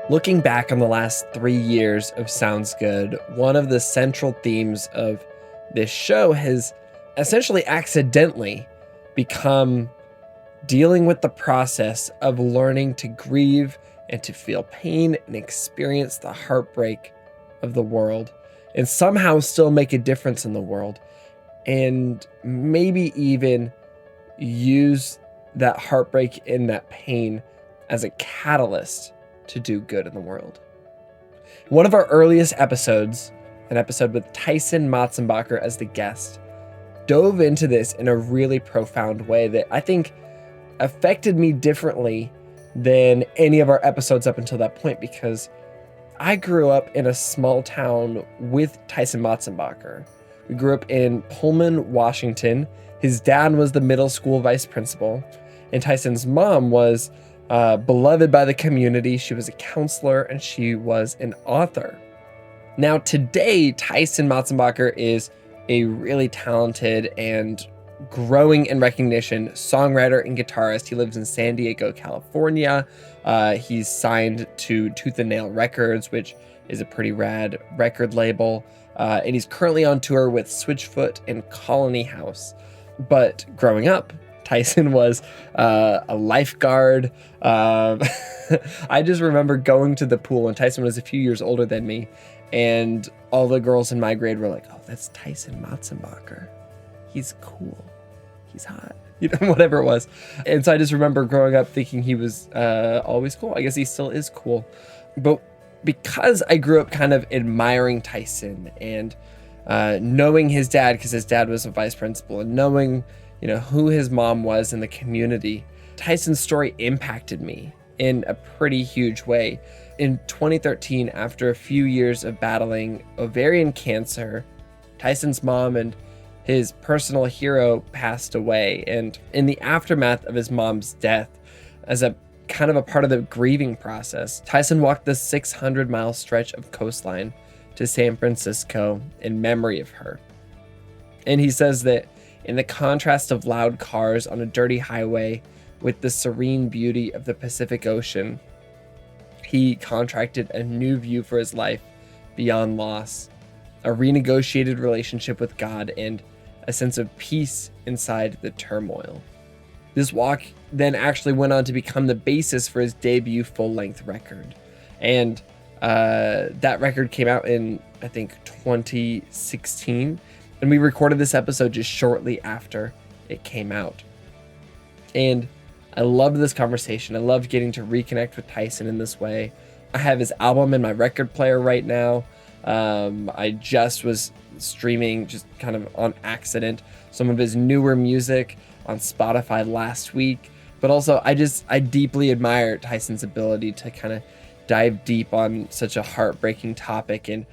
Looking back on the last 3 years of Sounds Good, one of the central themes of this show has essentially accidentally become dealing with the process of learning to grieve and to feel pain and experience the heartbreak of the world and somehow still make a difference in the world, and maybe even use that heartbreak and that pain as a catalyst to do good in the world. One of our earliest episodes, an episode with Tyson Motsenbocker as the guest, dove into this in a really profound way that I think affected me differently than any of our episodes up until that point, because I grew up in a small town with Tyson Motsenbocker. We grew up in Pullman, Washington. His dad was the middle school vice principal, and Tyson's mom was beloved by the community. She was a counselor and she was an author. Now today, Tyson Motsenbocker is a really talented and growing in recognition songwriter and guitarist. He lives in San Diego, California. He's signed to Tooth and Nail Records, which is a pretty rad record label. And he's currently on tour with Switchfoot and Colony House. But growing up, Tyson was a lifeguard. I just remember going to the pool, and Tyson was a few years older than me, and all the girls in my grade were like, "Oh, that's Tyson Motsenbocker. He's cool. He's hot." You know, whatever it was. And so I just remember growing up thinking he was always cool. I guess he still is cool. But because I grew up kind of admiring Tyson and knowing his dad, because his dad was a vice principal, and knowing who his mom was in the community, Tyson's story impacted me in a pretty huge way. In 2013, after a few years of battling ovarian cancer, Tyson's mom and his personal hero passed away. And in the aftermath of his mom's death, as a kind of a part of the grieving process, Tyson walked the 600-mile stretch of coastline to San Francisco in memory of her. And he says that in the contrast of loud cars on a dirty highway with the serene beauty of the Pacific Ocean, he contracted a new view for his life beyond loss, a renegotiated relationship with God, and a sense of peace inside the turmoil. This walk then actually went on to become the basis for his debut full-length record. And that record came out in, I think, 2016. And we recorded this episode just shortly after it came out. And I loved this conversation. I loved getting to reconnect with Tyson in this way. I have his album in my record player right now. I just was streaming, just kind of on accident, some of his newer music on Spotify last week. But also, I deeply admire Tyson's ability to kind of dive deep on such a heartbreaking topic and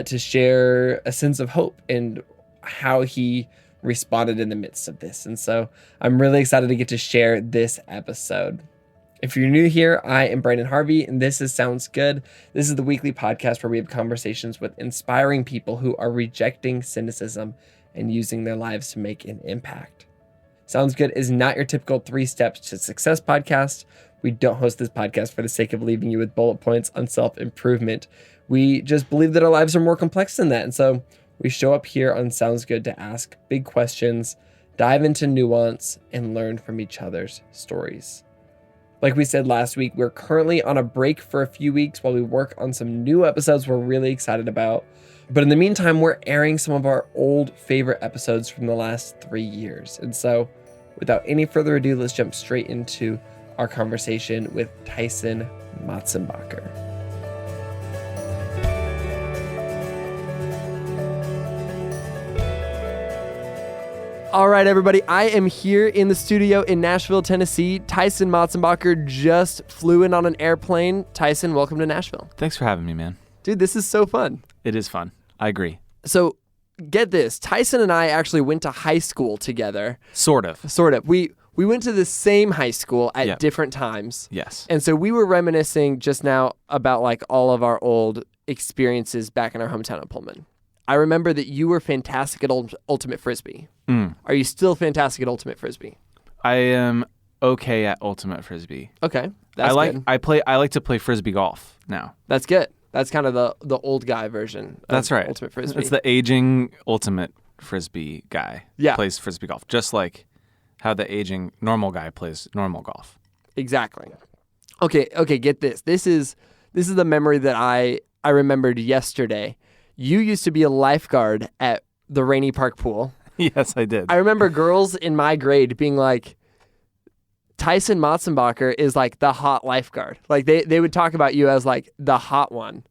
to share a sense of hope and how he responded in the midst of this. And so I'm really excited to get to share this episode. If you're new here, I am Branden Harvey, and this is Sounds Good. This is the weekly podcast where we have conversations with inspiring people who are rejecting cynicism and using their lives to make an impact. Sounds Good is not your typical 3 steps to success podcast. We don't host this podcast for the sake of leaving you with bullet points on self-improvement. We just believe that our lives are more complex than that. And so we show up here on Sounds Good to ask big questions, dive into nuance, and learn from each other's stories. Like we said last week, we're currently on a break for a few weeks while we work on some new episodes we're really excited about. But in the meantime, we're airing some of our old favorite episodes from the last 3 years. And so without any further ado, let's jump straight into our conversation with Tyson Motsenbocker. All right, everybody, I am here in the studio in Nashville, Tennessee. Tyson Motsenbocker just flew in on an airplane. Tyson, welcome to Nashville. Thanks for having me, man. Dude, this is so fun. It is fun. I agree. So get this. Tyson and I actually went to high school together. Sort of. We went to the same high school at different times. Yes. And so we were reminiscing just now about like all of our old experiences back in our hometown of Pullman. I remember that you were fantastic at Ultimate Frisbee. Are you still fantastic at Ultimate Frisbee? I am okay at ultimate frisbee. Okay, that's good. I like to play frisbee golf now. That's good. That's kind of the old guy version. That's right. Ultimate frisbee. It's the aging ultimate frisbee guy. Yeah. Plays frisbee golf, just like how the aging normal guy plays normal golf. Exactly. Okay. Get this. This is the memory that I remembered yesterday. You used to be a lifeguard at the Rainy Park pool. Yes, I did. I remember girls in my grade being like, Tyson Motsenbocker is like the hot lifeguard. Like they would talk about you as like the hot one.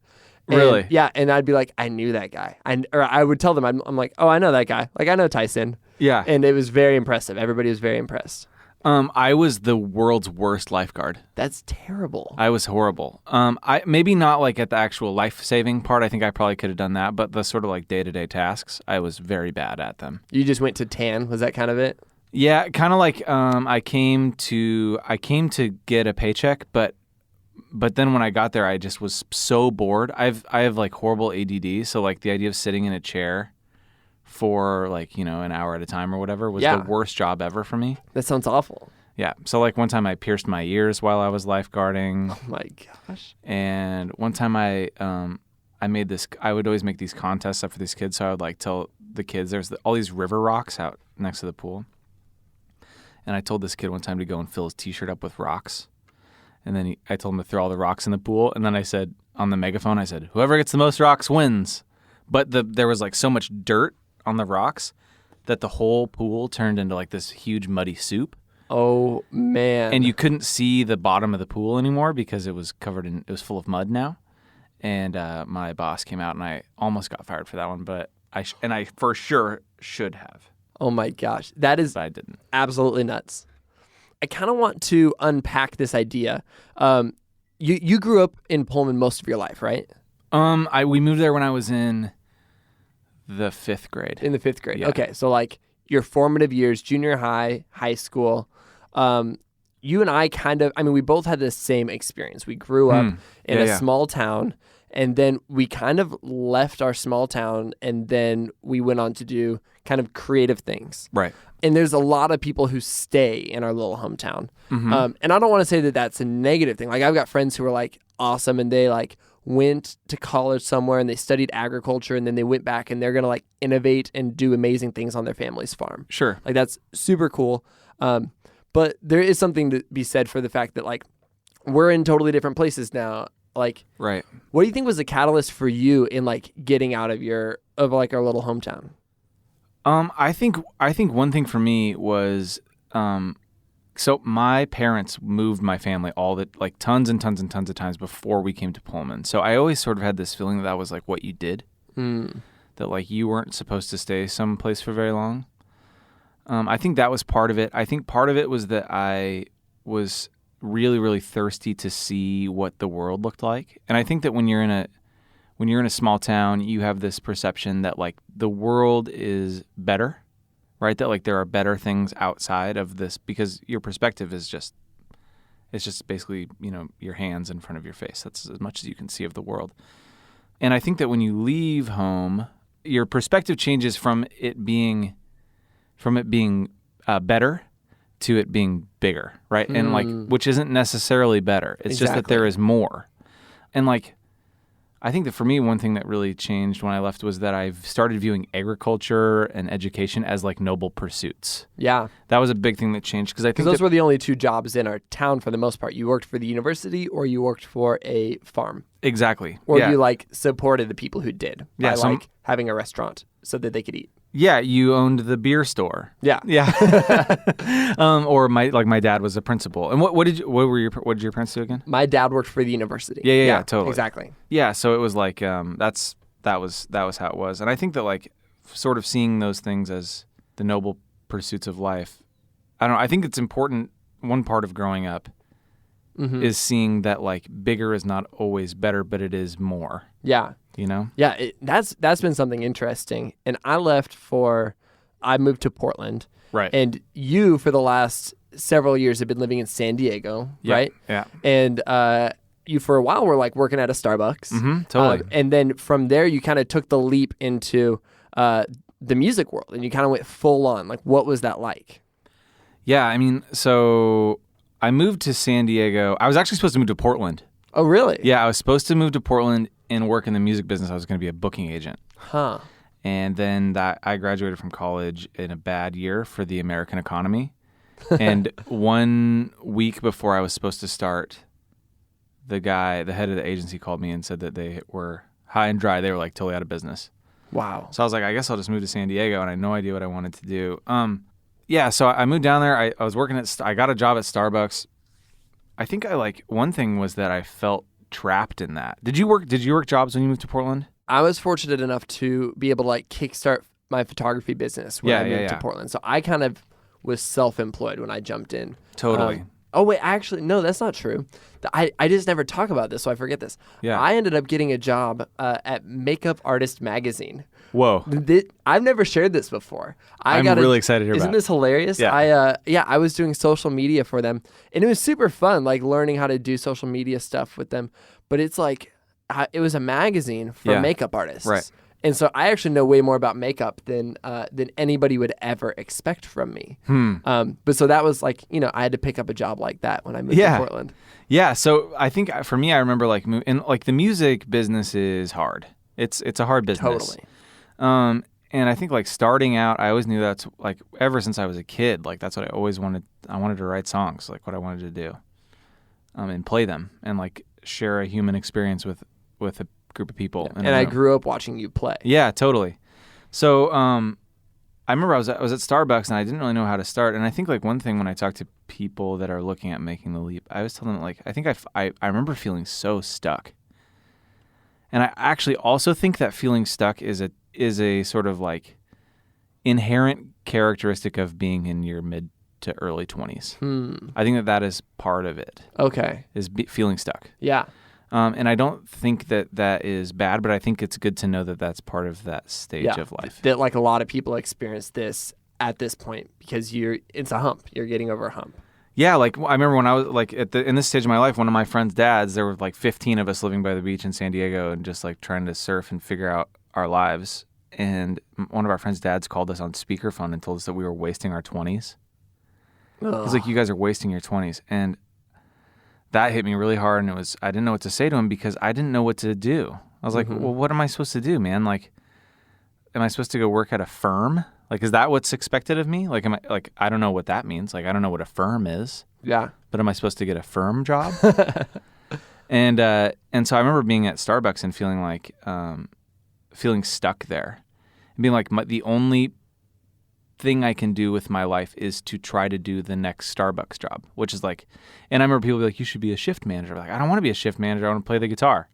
And, really? Yeah. And I'd be like, I knew that guy. Or I would tell them, I'm like, oh, I know that guy. Like I know Tyson. Yeah. And it was very impressive. Everybody was very impressed. I was the world's worst lifeguard. That's terrible. I was horrible. I maybe not like at the actual life-saving part. I think I probably could have done that, but the sort of like day-to-day tasks, I was very bad at them. You just went to tan. Was that kind of it? Yeah, kind of like I came to get a paycheck, but then when I got there, I just was so bored. I have like horrible ADD, so like the idea of sitting in a chair for like, an hour at a time or whatever was the worst job ever for me. That sounds awful. Yeah. So like one time I pierced my ears while I was lifeguarding. Oh my gosh. And one time I would always make these contests up for these kids. So I would like tell the kids there's all these river rocks out next to the pool. And I told this kid one time to go and fill his t-shirt up with rocks. And then I told him to throw all the rocks in the pool. And then I said on the megaphone, I said, whoever gets the most rocks wins. But there was like so much dirt on the rocks that the whole pool turned into like this huge muddy soup. Oh man. And you couldn't see the bottom of the pool anymore because it was full of mud now. And my boss came out and I almost got fired for that one, but I for sure should have. Oh my gosh. That is but I didn't. Absolutely nuts. I kind of want to unpack this idea. You grew up in Pullman most of your life, right? We moved there when I was in the 5th grade. In the 5th grade. Yeah. Okay. So like your formative years, junior high, high school, you and I we both had the same experience. We grew up in a small town, and then we kind of left our small town, and then we went on to do kind of creative things. Right. And there's a lot of people who stay in our little hometown. Mm-hmm. And I don't want to say that that's a negative thing. Like I've got friends who are like awesome, and they like went to college somewhere and they studied agriculture, and then they went back and they're going to like innovate and do amazing things on their family's farm. Sure. Like that's super cool. But there is something to be said for the fact that like we're in totally different places now. Like, right. What do you think was the catalyst for you in like getting out of our little hometown? I think one thing for me was, so my parents moved my family tons and tons and tons of times before we came to Pullman. So I always sort of had this feeling that was like what you did, that like you weren't supposed to stay someplace for very long. I think that was part of it. I think part of it was that I was really, really thirsty to see what the world looked like. And I think that when you're in a small town, you have this perception that like the world is better, right? That like there are better things outside of this because your perspective is just basically, your hands in front of your face. That's as much as you can see of the world. And I think that when you leave home, your perspective changes from it being better to it being bigger, right? And like, which isn't necessarily better. It's just that there is more. And like, I think that for me, one thing that really changed when I left was that I've started viewing agriculture and education as like noble pursuits. Yeah. That was a big thing that changed because I think those were the only two jobs in our town for the most part. You worked for the university or you worked for a farm. Exactly. Or you like supported the people who did by like having a restaurant so that they could eat. Yeah, you owned the beer store. Yeah. Or my dad was a principal. And what did your parents do again? My dad worked for the university. Yeah, totally. Exactly. Yeah, so it was like that was how it was. And I think that like sort of seeing those things as the noble pursuits of life. I think it's important. One part of growing up is seeing that like bigger is not always better, but it is more. Yeah. Yeah, that's been something interesting. And I moved to Portland. Right. And you, for the last several years, have been living in San Diego, right? Yeah. And you, for a while, were like working at a Starbucks. Mm-hmm, totally. And then from there, you kind of took the leap into the music world, and you kind of went full on. Like, what was that like? Yeah, I mean, so I moved to San Diego. I was actually supposed to move to Portland. Oh, really? Yeah, I was supposed to move to Portland and work in the music business. I was going to be a booking agent. Huh. And then I graduated from college in a bad year for the American economy. And 1 week before I was supposed to start, the head of the agency called me and said that they were high and dry. They were like totally out of business. Wow. So I was like, I guess I'll just move to San Diego, and I had no idea what I wanted to do. Yeah, so I moved down there. I was working I got a job at Starbucks. I think one thing was that I felt trapped in that. Did you work jobs when you moved to Portland? I was fortunate enough to be able to like kickstart my photography business when I moved to Portland. So I kind of was self-employed when I jumped in. Totally. Oh, wait, actually, no, that's not true. I just never talk about this, so I forget this. Yeah. I ended up getting a job at Makeup Artist Magazine. Whoa. I've never shared this before. I'm really excited to hear about it. Isn't this hilarious? Yeah. I was doing social media for them, and it was super fun, like learning how to do social media stuff with them. But it's like, it was a magazine for makeup artists. Right. And so I actually know way more about makeup than anybody would ever expect from me. But so that was like, I had to pick up a job like that when I moved to Portland. Yeah. So I think for me, I remember the music business is hard. It's a hard business. Totally. And I think like starting out, I always knew that's like ever since I was a kid, like that's what I always wanted. I wanted to write songs, like what I wanted to do, and play them and like share a human experience with a group of people. And I grew up watching you play. Yeah, totally. So I remember I was at Starbucks and I didn't really know how to start. And I think like one thing when I talk to people that are looking at making the leap, I always tell them like I think I remember feeling so stuck. And I actually also think that feeling stuck is a sort of like inherent characteristic of being in your mid to early 20s. I think that is part of it. Okay. Is feeling stuck. Yeah. And I don't think that is bad, but I think it's good to know that that's part of that stage of life. That like a lot of people experience this at this point because it's a hump. You're getting over a hump. Yeah, like I remember when I was like in this stage of my life, one of my friend's dads, there were like 15 of us living by the beach in San Diego and just like trying to surf and figure out our lives. And one of our friend's dads called us on speakerphone and told us that we were wasting our 20s. He's like, you guys are wasting your 20s. And that hit me really hard. And I didn't know what to say to him because I didn't know what to do. I was like, well, what am I supposed to do, man? Like, am I supposed to go work at a firm? Like, is that what's expected of me? Like, I don't know what that means. Like, I don't know what a firm is. Yeah. But am I supposed to get a firm job? And so I remember being at Starbucks and feeling like, feeling stuck there and being like, the only thing I can do with my life is to try to do the next Starbucks job, which is like, and I remember people be like, you should be a shift manager. I'm like, I don't want to be a shift manager. I want to play the guitar.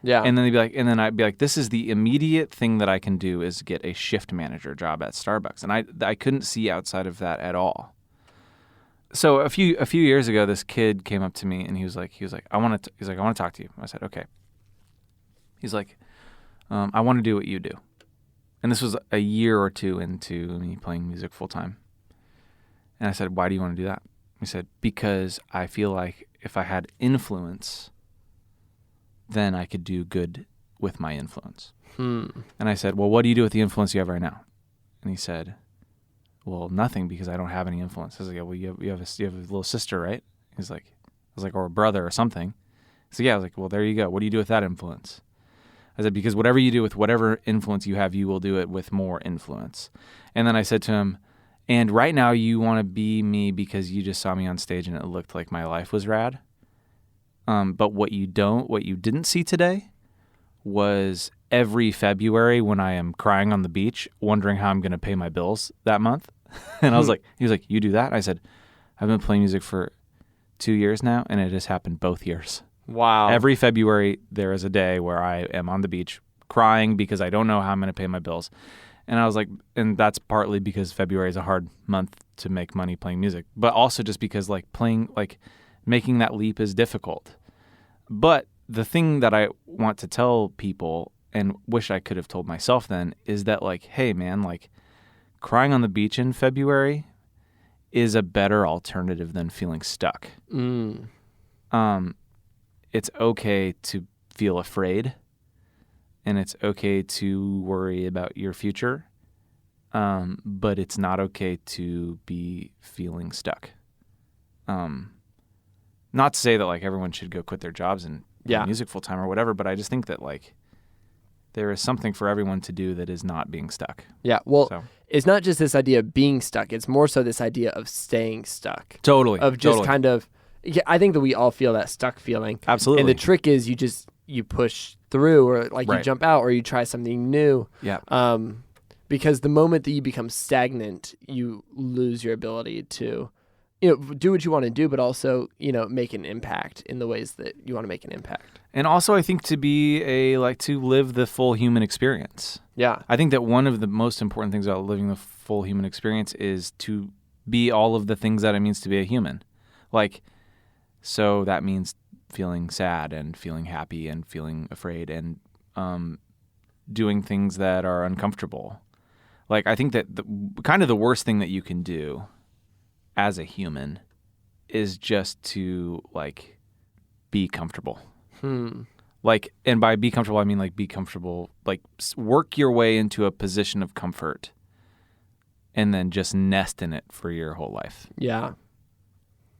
Yeah. And then they'd be like, and then I'd be like, this is the immediate thing that I can do is get a shift manager job at Starbucks. And I couldn't see outside of that at all. So a few years ago, this kid came up to me and he was like, I want to talk to you. I said, okay. He's like, I want to do what you do. And this was a year or two into me playing music full time. And I said, why do you want to do that? He said, because I feel like if I had influence, then I could do good with my influence. And I said, well, what do you do with the influence you have right now? And he said, well, nothing, because I don't have any influence. I was like, yeah, well, you have a little sister, right? I was like, or a brother or something. So yeah, I was like, well, there you go. What do you do with that influence? I said, because whatever you do with whatever influence you have, you will do it with more influence. And then I said to him, and right now you want to be me because you just saw me on stage and it looked like my life was rad. But what you didn't see today was every February when I am crying on the beach, wondering how I'm going to pay my bills that month. And he was like, you do that? And I said, I've been playing music for 2 years now, and it has happened both years. Wow. Every February, there is a day where I am on the beach crying because I don't know how I'm going to pay my bills. And I was like, and that's partly because February is a hard month to make money playing music, but also just because making that leap is difficult. But the thing that I want to tell people and wish I could have told myself then is that like, hey man, like crying on the beach in February is a better alternative than feeling stuck. It's okay to feel afraid, and it's okay to worry about your future, but it's not okay to be feeling stuck. not to say that like everyone should go quit their jobs and play music full time or whatever, but I just think that like there is something for everyone to do that is not being stuck. Yeah. Well, it's not just this idea of being stuck. It's more so this idea of staying stuck. Totally. Of just kind of, I think that we all feel that stuck feeling. Absolutely. And the trick is you push through, or like you jump out, or you try something new. Yeah. Because the moment that you become stagnant, you lose your ability to, do what you want to do, but also, make an impact in the ways that you want to make an impact. And also, I think to live the full human experience. Yeah. I think that one of the most important things about living the full human experience is to be all of the things that it means to be a human. Like, so that means feeling sad and feeling happy and feeling afraid and doing things that are uncomfortable. Like, I think that the worst thing that you can do as a human is just to, like, be comfortable. Like, and by be comfortable, I mean, like, be comfortable, like, work your way into a position of comfort and then just nest in it for your whole life. Yeah.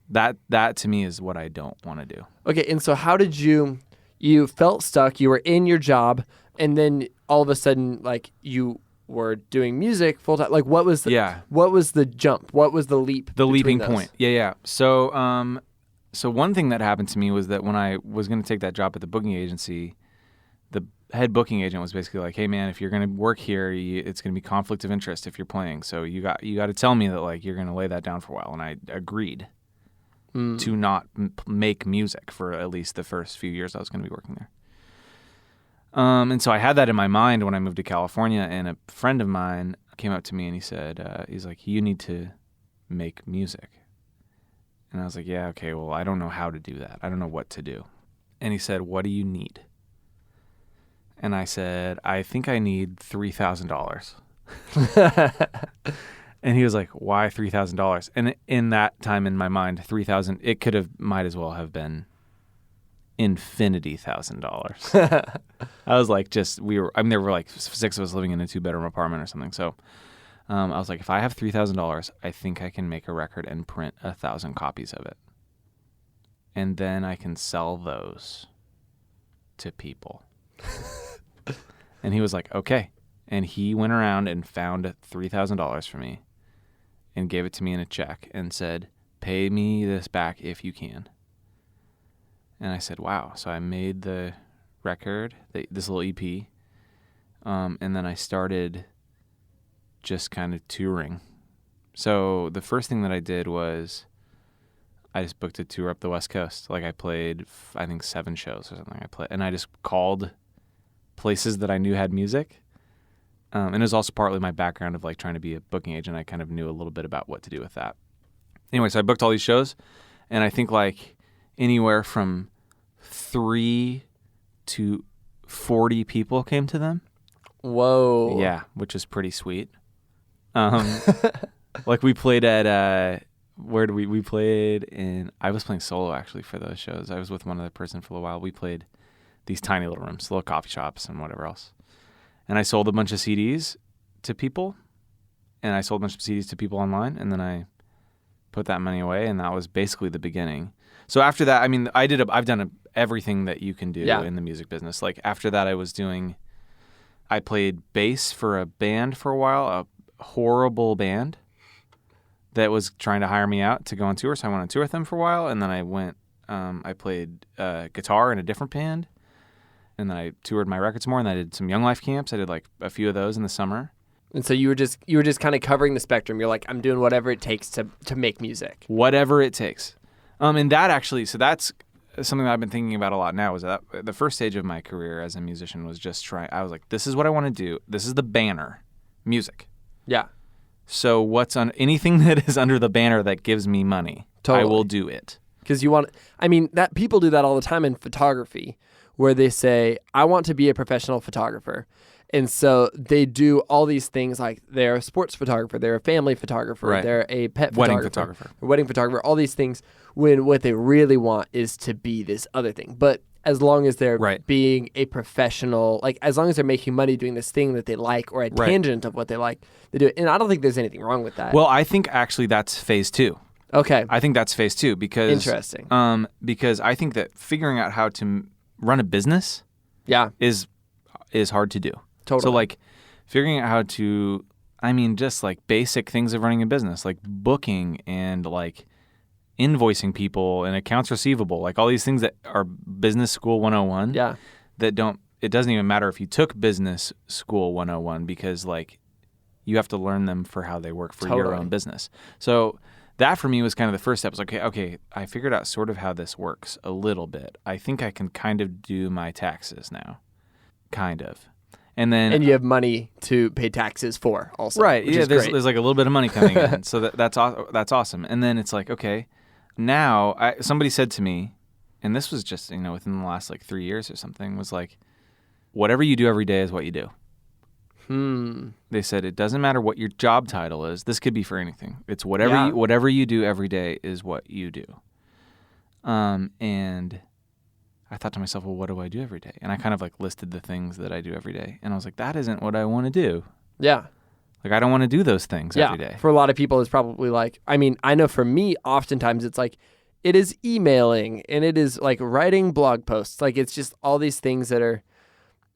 That to me is what I don't want to do. Okay, and so how did you felt stuck, you were in your job, and then all of a sudden, like, you were doing music full time. Like, what was the jump? What was the leap? The leaping point. Yeah. So one thing that happened to me was that when I was going to take that job at the booking agency, the head booking agent was basically like, "Hey man, if you're going to work here, it's going to be conflict of interest if you're playing. So you got to tell me that, like, you're going to lay that down for a while." And I agreed to not make music for at least the first few years I was going to be working there. And so I had that in my mind when I moved to California, and a friend of mine came up to me and he said, he's like, "You need to make music." And I was like, "Yeah, okay, well, I don't know how to do that. I don't know what to do." And he said, "What do you need?" And I said, "I think I need $3,000. And he was like, "Why $3,000? And in that time in my mind, 3,000, it might as well have been $1,000. I was like, there were like 6 of us living in a 2-bedroom apartment or something. So I was like, if I have $3,000, I think I can make a record and print 1,000 copies of it. And then I can sell those to people." And he was like, "Okay." And he went around and found $3,000 for me and gave it to me in a check and said, "Pay me this back if you can." And I said, "Wow." So I made the record, this little EP, and then I started just kind of touring. So the first thing that I did was I just booked a tour up the West Coast. Like, I played, I think, 7 shows or something. And I just called places that I knew had music. And it was also partly my background of, like, trying to be a booking agent. I kind of knew a little bit about what to do with that. Anyway, so I booked all these shows, and I think, like, anywhere from 3 to 40 people came to them. Whoa. Yeah, which is pretty sweet. Like, we played at, where did we played in, I was playing solo, actually, for those shows. I was with one other person for a while. We played these tiny little rooms, little coffee shops and whatever else. And I sold a bunch of CDs to people, and I sold a bunch of CDs to people online, and then I put that money away, and that was basically the beginning. So after that, I mean, I've done everything that you can do in the music business. Like, after that, I played bass for a band for a while, a horrible band that was trying to hire me out to go on tour. So I went on tour with them for a while, and then I played guitar in a different band. And then I toured my records more, and I did some Young Life camps. I did like a few of those in the summer. And so you were just kind of covering the spectrum. You're like, I'm doing whatever it takes to make music. Whatever it takes. And that actually, so that's something that I've been thinking about a lot now, is that the first stage of my career as a musician was just I was like, this is what I want to do. This is the banner, music. Yeah. So what's on anything that is under the banner that gives me money, I will do it. Because that people do that all the time in photography, where they say, I want to be a professional photographer. And so they do all these things, like they're a sports photographer, they're a family photographer, they're a pet photographer, wedding photographer, all these things, when what they really want is to be this other thing. But as long as they're being a professional, like as long as they're making money doing this thing that they like, or a tangent of what they like, they do it. And I don't think there's anything wrong with that. Well, I think actually that's phase 2. Okay. I think that's phase 2 because Interesting. Because I think that figuring out how to run a business is hard to do. Totally. So like figuring out how to, I mean, just like basic things of running a business, like booking and like invoicing people and accounts receivable, like all these things that are business school 101 that it doesn't even matter if you took business school 101 because like you have to learn them for how they work for your own business. So that for me was kind of the first step. It's like, okay, I figured out sort of how this works a little bit. I think I can kind of do my taxes now. Kind of. And then you have money to pay taxes for also. Right. Which yeah, is there's great. like a little bit of money coming in. So that's awesome. And then it's like, okay, now somebody said to me, and this was just, within the last like 3 years or something, was like, whatever you do every day is what you do. They said it doesn't matter what your job title is. This could be for anything. It's whatever you do every day is what you do. And I thought to myself, well, what do I do every day? And I kind of like listed the things that I do every day. And I was like, that isn't what I want to do. Yeah. Like, I don't want to do those things every day. For a lot of people, it's probably like, I mean, I know for me, oftentimes it's like, it is emailing and it is like writing blog posts. Like, it's just all these things that are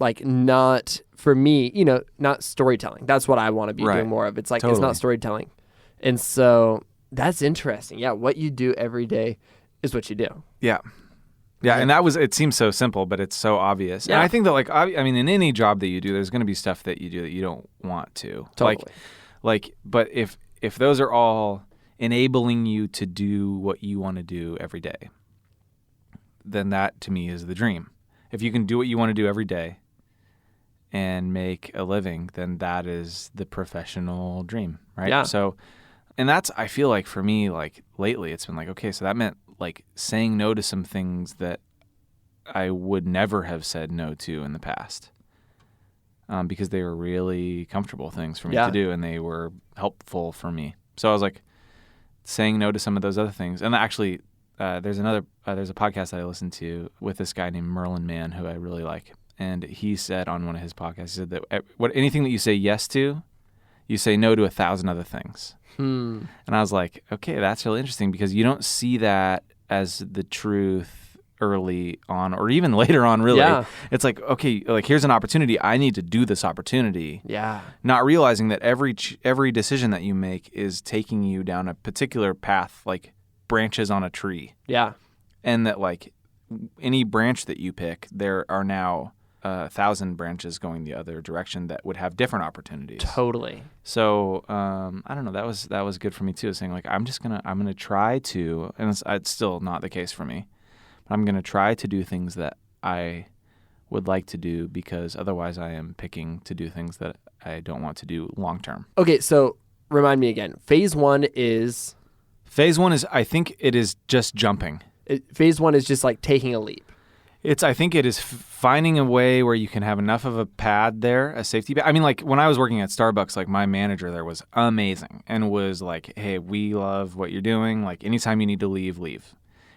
like not, for me, not storytelling. That's what I want to be doing more of. It's like, It's not storytelling. And so that's interesting. Yeah. What you do every day is what you do. Yeah. Yeah, and it seems so simple, but it's so obvious. Yeah. And I think that, like, I mean, in any job that you do, there's going to be stuff that you do that you don't want to. Totally. But if those are all enabling you to do what you want to do every day, then that, to me, is the dream. If you can do what you want to do every day and make a living, then that is the professional dream, right? Yeah. So, and that's, I feel like, for me, like, lately, it's been like, okay, so that meant, like, saying no to some things that I would never have said no to in the past because they were really comfortable things for me to do and they were helpful for me. So I was like saying no to some of those other things. And actually, there's a podcast that I listened to with this guy named Merlin Mann who I really like. And he said on one of his podcasts, he said that anything that you say yes to, you say no to 1,000 other things. And I was like, okay, that's really interesting because you don't see that as the truth early on or even later on, really. Yeah. It's like, okay, like here's an opportunity. I need to do this opportunity. Yeah. Not realizing that every decision that you make is taking you down a particular path, like branches on a tree. Yeah. And that like any branch that you pick, there are now 1,000 branches going the other direction that would have different opportunities. Totally. So I don't know. That was good for me too. Saying like I'm gonna try to, and it's still not the case for me, but I'm gonna try to do things that I would like to do because otherwise I am picking to do things that I don't want to do long term. Okay, so remind me again. Phase 1 is. I think it is just jumping. Phase 1 is just like taking a leap. I think it is finding a way where you can have enough of a pad there, a safety pad. I mean, like when I was working at Starbucks, like my manager there was amazing and was like, hey, we love what you're doing. Like anytime you need to leave, leave.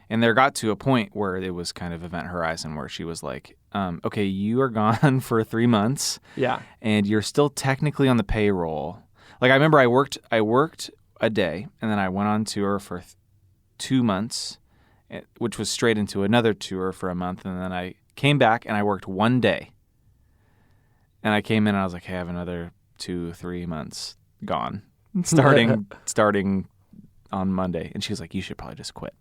And there got to a point where it was kind of event horizon where she was like, okay, you are gone for 3 months. Yeah. And you're still technically on the payroll. Like I remember I worked a day and then I went on tour for 2 months. Which was straight into another tour for a month. And then I came back and I worked 1 day. And I came in and I was like, hey, I have another 2-3 months gone. Starting on Monday. And she was like, you should probably just quit.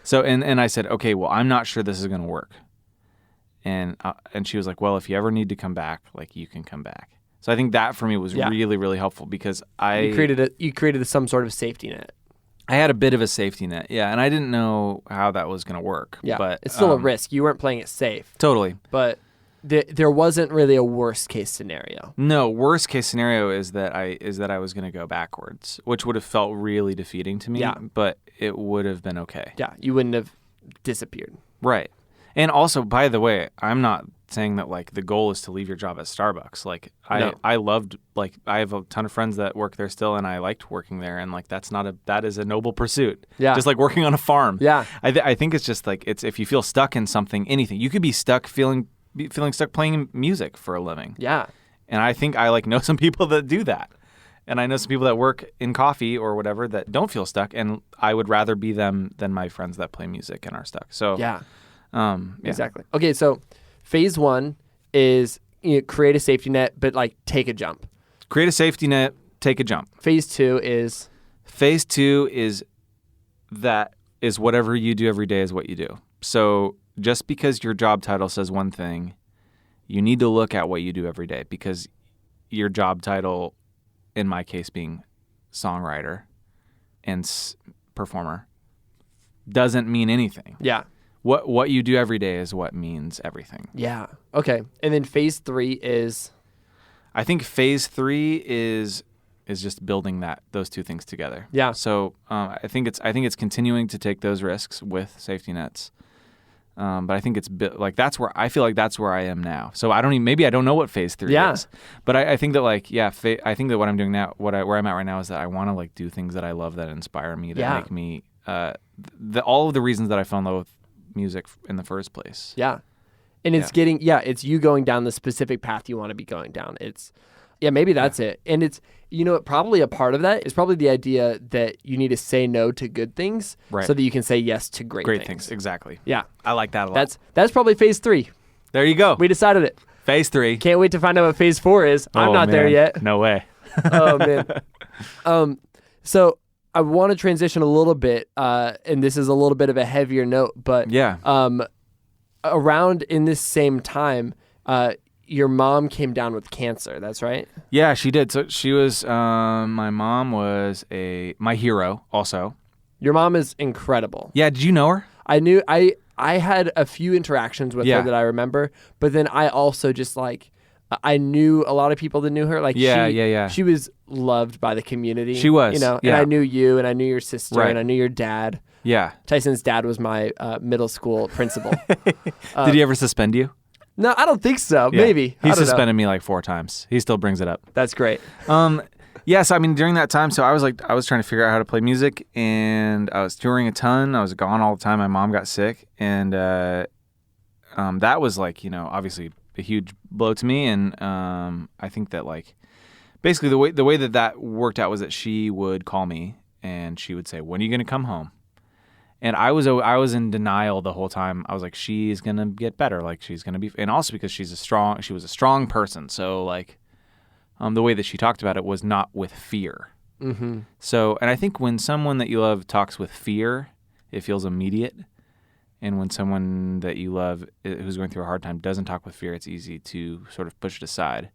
So, and I said, okay, well, I'm not sure this is going to work. And she was like, well, if you ever need to come back, like you can come back. So I think that for me was really, really helpful because you created some sort of safety net. I had a bit of a safety net, yeah, and I didn't know how that was going to work. Yeah, but it's still a risk. You weren't playing it safe. Totally. But there wasn't really a worst case scenario. No, worst case scenario is that I was going to go backwards, which would have felt really defeating to me. Yeah. But it would have been okay. Yeah, you wouldn't have disappeared. Right. And also, by the way, I'm not saying that like the goal is to leave your job at Starbucks. Like I loved, like I have a ton of friends that work there still and I liked working there and like that is a noble pursuit. Yeah. Just like working on a farm. Yeah. I think it's just like if you feel stuck in something, anything, you could be stuck feeling stuck playing music for a living. Yeah. And I think I like know some people that do that. And I know some people that work in coffee or whatever that don't feel stuck, and I would rather be them than my friends that play music and are stuck. So exactly. Okay, so phase 1 is create a safety net, but like take a jump. Create a safety net, take a jump. Phase 2 is? Phase 2 is whatever you do every day is what you do. So just because your job title says one thing, you need to look at what you do every day, because your job title, in my case being songwriter and performer, doesn't mean anything. Yeah. What you do every day is what means everything. Yeah. Okay. And then phase 3 is? I think phase 3 is just building those two things together. Yeah. So I think it's continuing to take those risks with safety nets. But I think it's that's where I feel like that's where I am now. So maybe I don't know what phase 3 is, but I think that I think that what I'm doing now, where I'm at right now, is that I want to like do things that I love, that inspire me, that make me all of the reasons that I fell in love with music in the first place. Yeah. And it's it's you going down the specific path you want to be going down. Maybe that's it. And it's, probably a part of that is probably the idea that you need to say no to good things so that you can say yes to great things. Exactly. Yeah. I like that a lot. That's probably phase 3. There you go. We decided it. Phase 3. Can't wait to find out what phase 4 is. I'm not there yet. No way. Oh, man. So I want to transition a little bit, and this is a little bit of a heavier note, but around in this same time, your mom came down with cancer. That's right? Yeah, she did. So she was, my mom was my hero also. Your mom is incredible. Yeah, did you know her? I had a few interactions with her that I remember, but then I also just I knew a lot of people that knew her. She was loved by the community. She was, and I knew you, and I knew your sister, and I knew your dad. Yeah. Tyson's dad was my middle school principal. Did he ever suspend you? No, I don't think so. Yeah. Maybe. He suspended me like 4 times. He still brings it up. That's great. Yes, I mean, during that time, so I was trying to figure out how to play music, and I was touring a ton. I was gone all the time. My mom got sick, and that was obviously a huge blow to me. And I think that basically the way that worked out was that she would call me and she would say, "When are you going to come home?" And I was in denial the whole time. I was like, she's going to get better. She's going to be, and also because she was a strong person. So the way that she talked about it was not with fear. Mm-hmm. So, and I think when someone that you love talks with fear, it feels immediate. And when someone that you love who's going through a hard time doesn't talk with fear, it's easy to sort of push it aside.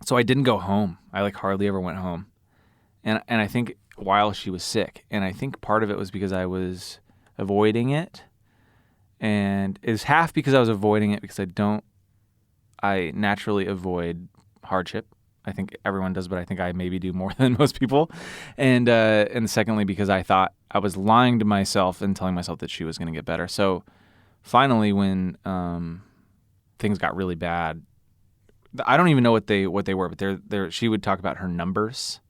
So I didn't go home. I hardly ever went home. And I think while she was sick, and I think part of it was because I was avoiding it, and it was half because I was avoiding it because I naturally avoid hardship. I think everyone does, but I think I maybe do more than most people. And secondly, because I thought I was lying to myself and telling myself that she was going to get better. So finally, when things got really bad, I don't even know what they were, but she would talk about her numbers,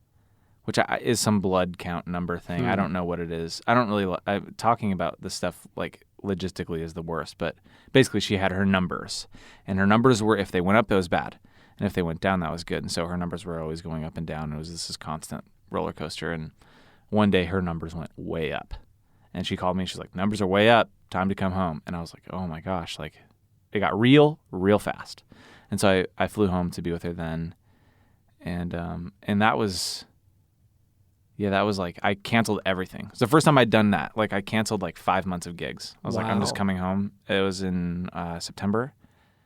which is some blood count number thing. I don't know what it is. I don't really talking about this stuff logistically is the worst, but basically she had her numbers, and her numbers were, if they went up, it was bad. And if they went down, that was good. And so her numbers were always going up and down. It was this constant roller coaster. And one day her numbers went way up. And she called me. She's like, "Numbers are way up. Time to come home." And I was like, oh my gosh, it got real fast. And so I flew home to be with her then. And that was, I canceled everything. It's the first time I'd done that. I canceled 5 months of gigs. I was I'm just coming home. It was in September.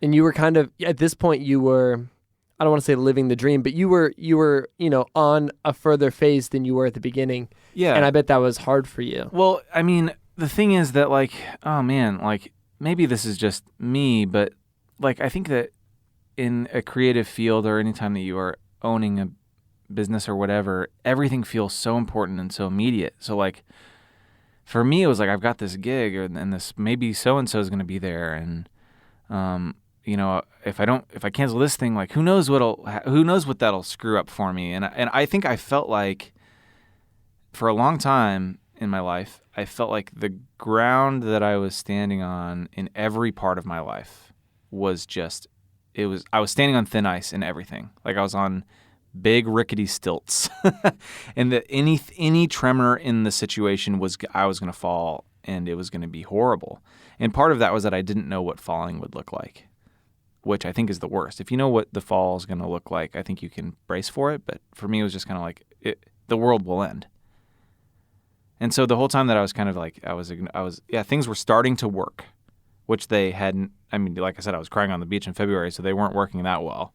And you were kind of, at this point, you were, I don't want to say living the dream, but you were, on a further phase than you were at the beginning. Yeah. And I bet that was hard for you. Well, I mean, the thing is that oh man, maybe this is just me, but I think that in a creative field or anytime that you are owning a business or whatever, everything feels so important and so immediate. So for me, it was I've got this gig and this, maybe so-and-so is going to be there. And, if I cancel this thing, who knows what that'll screw up for me. And I think I felt for a long time in my life, I felt the ground that I was standing on in every part of my life was I was standing on thin ice in everything. I was on big rickety stilts, and that any tremor in the situation I was going to fall, and it was going to be horrible. And part of that was that I didn't know what falling would look like, which I think is the worst. If you know what the fall is going to look like, I think you can brace for it. But for me, it was just kind of like the world will end. And so the whole time that I was kind of like, things were starting to work, which they hadn't. I mean, like I said, I was crying on the beach in February, so they weren't working that well.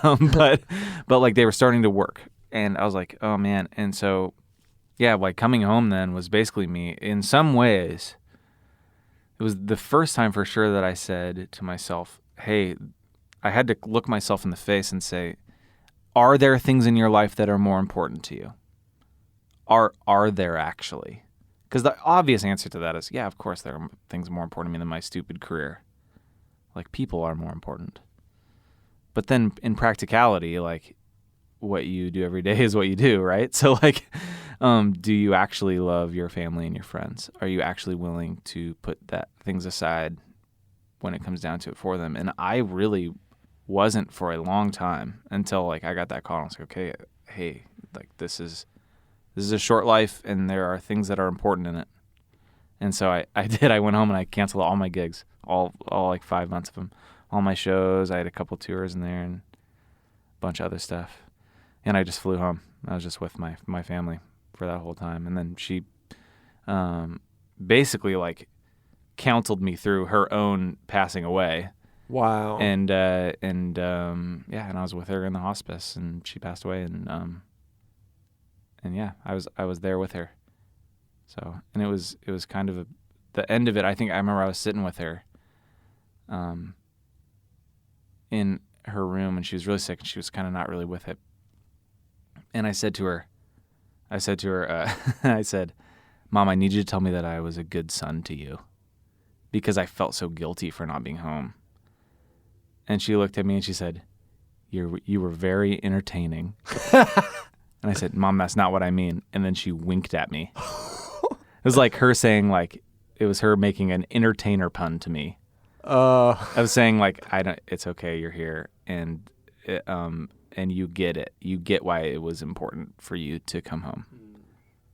But like they were starting to work, and I was like, oh man. And so, yeah, like coming home then was basically me. In some ways, it was the first time for sure that I said to myself, hey, I had to look myself in the face and say, are there things in your life that are more important to you? Are there actually? Because the obvious answer to that is, yeah, of course there are things more important to me than my stupid career. Like, people are more important. But then in practicality, like, what you do every day is what you do, right? So, like, do you actually love your family and your friends? Are you actually willing to put things aside when it comes down to it for them? And I really wasn't for a long time until, like, I got that call and I was like, okay, hey, like, this is a short life and there are things that are important in it. And so I did. I went home and I canceled all my gigs, all like 5 months of them, all my shows. I had a couple tours in there and a bunch of other stuff. And I just flew home. I was just with my family for that whole time. And then she basically, like, counseled me through her own passing away. Wow. And and I was with her in the hospice, and she passed away, and yeah, I was there with her. So, and it was kind of the end of it. I think I remember I was sitting with her, in her room, and she was really sick, and she was kind of not really with it. And I said to her, I said, Mom, I need you to tell me that I was a good son to you, because I felt so guilty for not being home. And she looked at me and she said, you were very entertaining. And I said, Mom, that's not what I mean. And then she winked at me. It was like her saying, like, it was her making an entertainer pun to me. I was saying, like, it's okay, you're here, and you get it. You get why it was important for you to come home.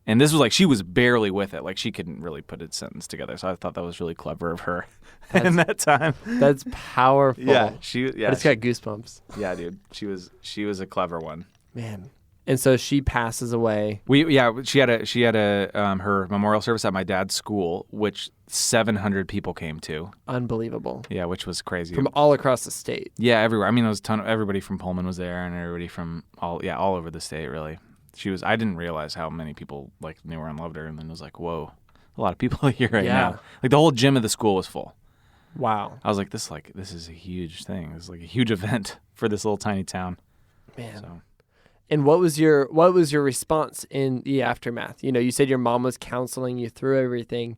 And this was like, she was barely with it. Like, she couldn't really put a sentence together. So I thought that was really clever of her in that time. That's powerful. Yeah. I just got goosebumps. Yeah, dude. She was a clever one. Man. And so she passes away. She had her memorial service at my dad's school, which 700 people came to. Unbelievable. Yeah, which was crazy. From all across the state. Yeah, everywhere. I mean, there was everybody from Pullman was there, and everybody from all over the state, really. I didn't realize how many people, like, knew her and loved her, and then it was like, whoa, a lot of people here right now. Like, the whole gym of the school was full. Wow. I was like, this is a huge thing. This is like a huge event for this little tiny town. Man. So. And what was your response in the aftermath? You know, you said your mom was counseling you through everything,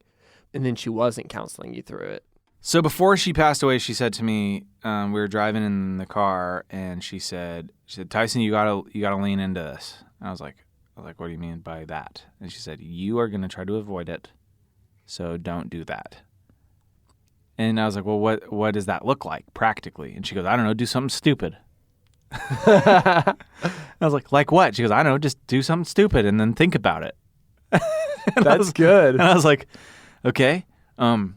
and then she wasn't counseling you through it. So before she passed away, she said to me, we were driving in the car, and she said, Tyson, you gotta lean into this. And I was like, what do you mean by that? And she said, you are gonna try to avoid it, so don't do that. And I was like, well, what does that look like practically? And she goes, I don't know, do something stupid. I was like what? She goes, I don't know, just do something stupid and then think about it. That's good. And I was like, okay. So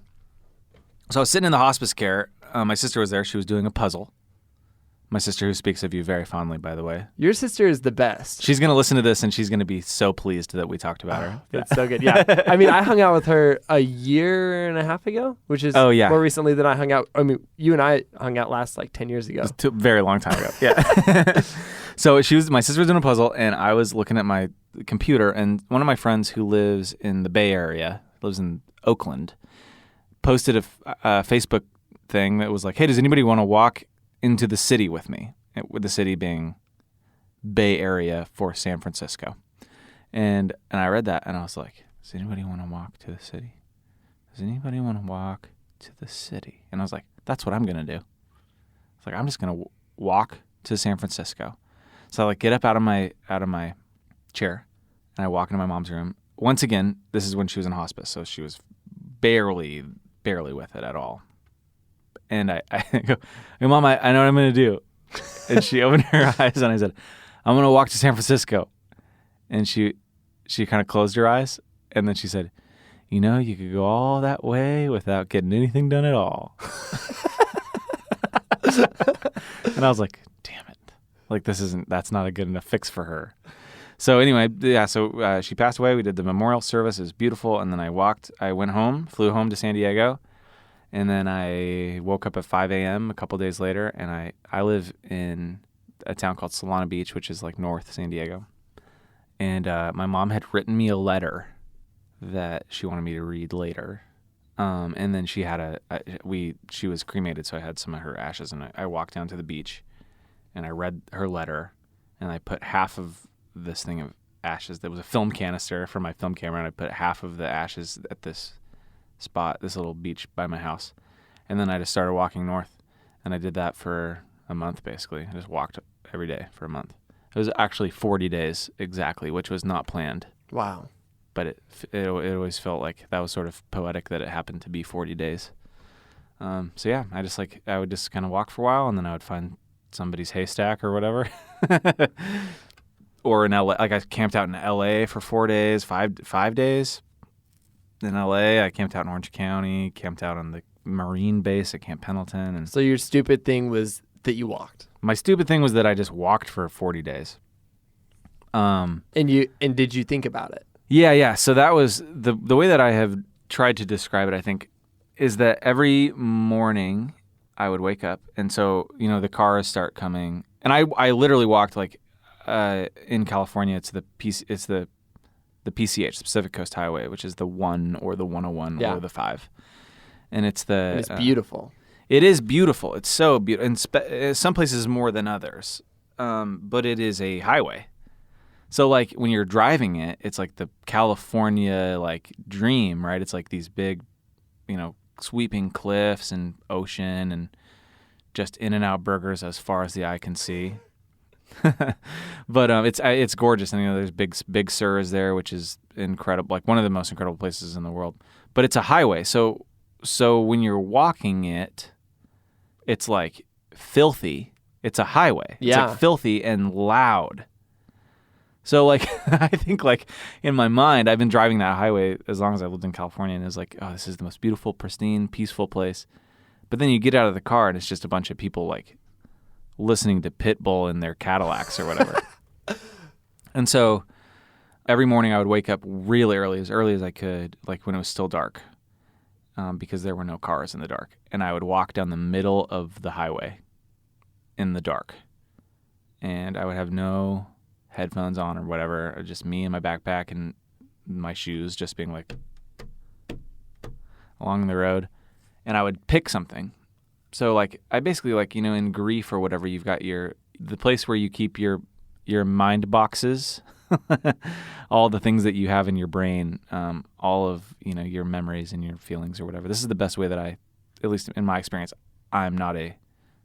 I was sitting in the hospice care. My sister was there. She was doing a puzzle. My sister, who speaks of you very fondly, by the way. Your sister is the best. She's going to listen to this, and she's going to be so pleased that we talked about her. That's so good. Yeah. I mean, I hung out with her a year and a half ago, which is more recently than I hung out. I mean, you and I hung out last like 10 years ago. It was a very long time ago. Yeah. So my sister was doing a puzzle, and I was looking at my computer, and one of my friends who lives in the Bay Area, lives in Oakland, posted a Facebook thing that was like, hey, does anybody want to walk into the city with me, with the city being Bay Area for San Francisco? And I read that, and I was like, does anybody want to walk to the city? Does anybody want to walk to the city? And I was like, that's what I'm going to do. It's like, I'm just going to walk to San Francisco. So I, like, get up out of my chair, and I walk into my mom's room. Once again, this is when she was in hospice, so she was barely with it at all. And I go, hey, Mom, I know what I'm going to do. And she opened her eyes, and I said, I'm going to walk to San Francisco. And she kind of closed her eyes, and then she said, you know, you could go all that way without getting anything done at all. And I was like, damn it. Like, that's not a good enough fix for her. So anyway, so she passed away. We did the memorial service. It was beautiful. And then I went home, flew home to San Diego. And then I woke up at 5 a.m. a couple days later. And I live in a town called Solana Beach, which is like North San Diego. And my mom had written me a letter that she wanted me to read later. And then she had she was cremated, so I had some of her ashes. And I walked down to the beach and I read her letter. And I put half of this thing of ashes. There was a film canister for my film camera, and I put half of the ashes at this spot, this little beach by my house. And then I just started walking north, and I did that for a month, basically. I just walked every day for a month. It was actually 40 days exactly, which was not planned. Wow. But it always felt like that was sort of poetic that it happened to be 40 days. So yeah, I would just kind of walk for a while, and then I would find somebody's haystack or whatever. Or in LA, like I camped out in LA for 4 days, 5 days. In LA, I camped out in Orange County, camped out on the Marine base at Camp Pendleton. And So your stupid thing was that you walked. my stupid thing was that I just walked for 40 days. And did you think about it? Yeah. So that was the way that I have tried to describe it, I think, is that every morning I would wake up, and so, you know, the cars start coming, and I literally walked like in California, it's the PCH, the Pacific Coast Highway, which is the 1 or the 101 or the 5. And it's it's beautiful. It is beautiful. It's so beautiful. And some places more than others. But it is a highway. So like when you're driving it, it's like the California like dream, right? It's like these big, you know, sweeping cliffs and ocean and just In-N-Out burgers as far as the eye can see. But it's gorgeous, and you know there's Big Sur is there, which is incredible, like one of the most incredible places in the world. But it's a highway, so when you're walking it, it's like filthy. It's a highway. Yeah. It's like filthy and loud. So like I think like in my mind, I've been driving that highway as long as I lived in California, and it's like, oh, this is the most beautiful, pristine, peaceful place. But then you get out of the car and it's just a bunch of people like listening to Pitbull in their Cadillacs or whatever. And so every morning I would wake up really early as I could, like when it was still dark, because there were no cars in the dark. And I would walk down the middle of the highway in the dark. And I would have no headphones on or whatever, or just me and my backpack and my shoes just being like along the road. And I would pick something. So like I basically, like, you know, in grief or whatever, you've got the place where you keep your mind boxes, all the things that you have in your brain, all of, you know, your memories and your feelings or whatever. This is the best way that at least in my experience, I'm not a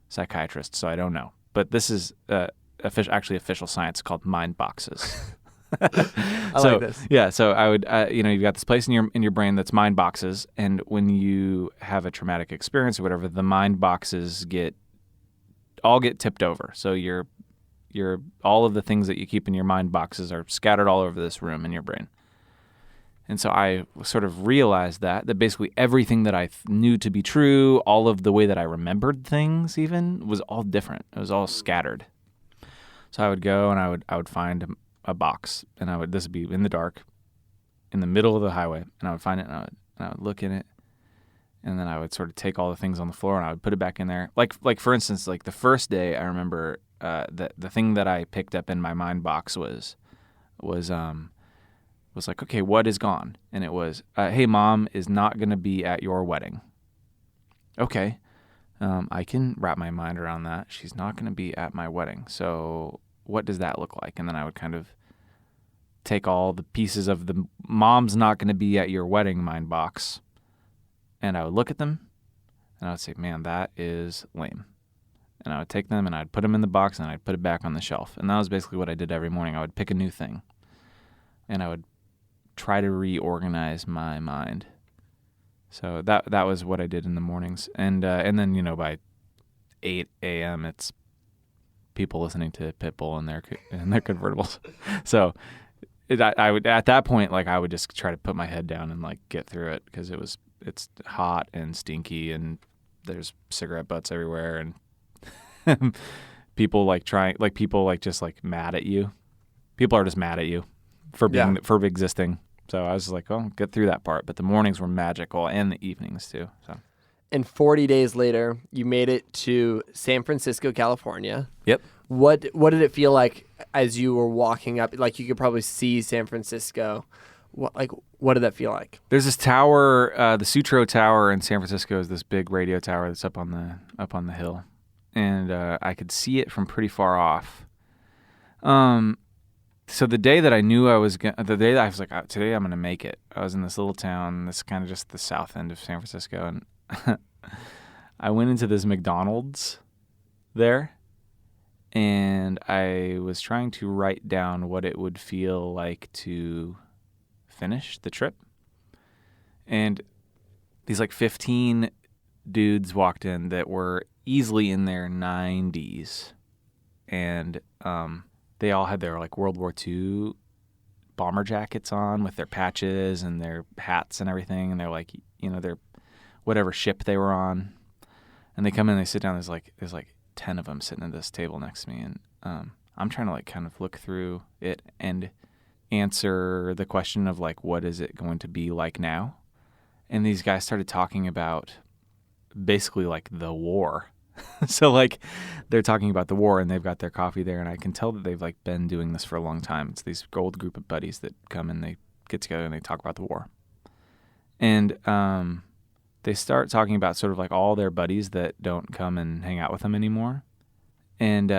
psychiatrist, so I don't know. But this is actually official science called mind boxes. I like this. Yeah, so I would, you know, you've got this place in your brain that's mind boxes, and when you have a traumatic experience or whatever, the mind boxes get tipped over. So all of the things that you keep in your mind boxes are scattered all over this room in your brain. And so I sort of realized that basically everything that I knew to be true, all of the way that I remembered things even, was all different. It was all scattered. So I would go and I would find a box, and this would be in the dark, in the middle of the highway, and I would find it, and I would look in it, and then I would sort of take all the things on the floor and I would put it back in there. Like for instance, like the first day, I remember the thing that I picked up in my mind box was like, okay, what is gone? And it was, hey, Mom is not going to be at your wedding. Okay, I can wrap my mind around that. She's not going to be at my wedding. So what does that look like? And then I would kind of take all the pieces of the Mom's not going to be at your wedding mind box, and I would look at them, and I would say, man, that is lame. And I would take them, and I'd put them in the box, and I'd put it back on the shelf. And that was basically what I did every morning. I would pick a new thing, and I would try to reorganize my mind. So that was what I did in the mornings. And then, you know, by 8 a.m., it's people listening to Pitbull in their convertibles. So I would, at that point, like I would just try to put my head down and like get through it, because it's hot and stinky and there's cigarette butts everywhere, and people just like mad at you. People are just mad at you for existing. So I was just like, oh, get through that part. But the mornings were magical, and the evenings too. So. And 40 days later, you made it to San Francisco, California. Yep. What did it feel like as you were walking up? Like, you could probably see San Francisco. What did that feel like? There's this tower, the Sutro Tower in San Francisco is this big radio tower that's up on the hill, and I could see it from pretty far off. So the day that I knew today I was like, today I'm gonna make it. I was in this little town, this kind of just the south end of San Francisco, and I went into this McDonald's there, and I was trying to write down what it would feel like to finish the trip. And these like 15 dudes walked in that were easily in their 90s, and they all had their like World War II bomber jackets on with their patches and their hats and everything, and they're like, they're whatever ship they were on, and they come in, they sit down. There's like 10 of them sitting at this table next to me, and I'm trying to like kind of look through it and answer the question of like, what is it going to be like now? And these guys started talking about basically like the war. So like they're talking about the war, and they've got their coffee there, and I can tell that they've like been doing this for a long time. It's these old group of buddies that come and they get together and they talk about the war. And they start talking about sort of like all their buddies that don't come and hang out with them anymore. And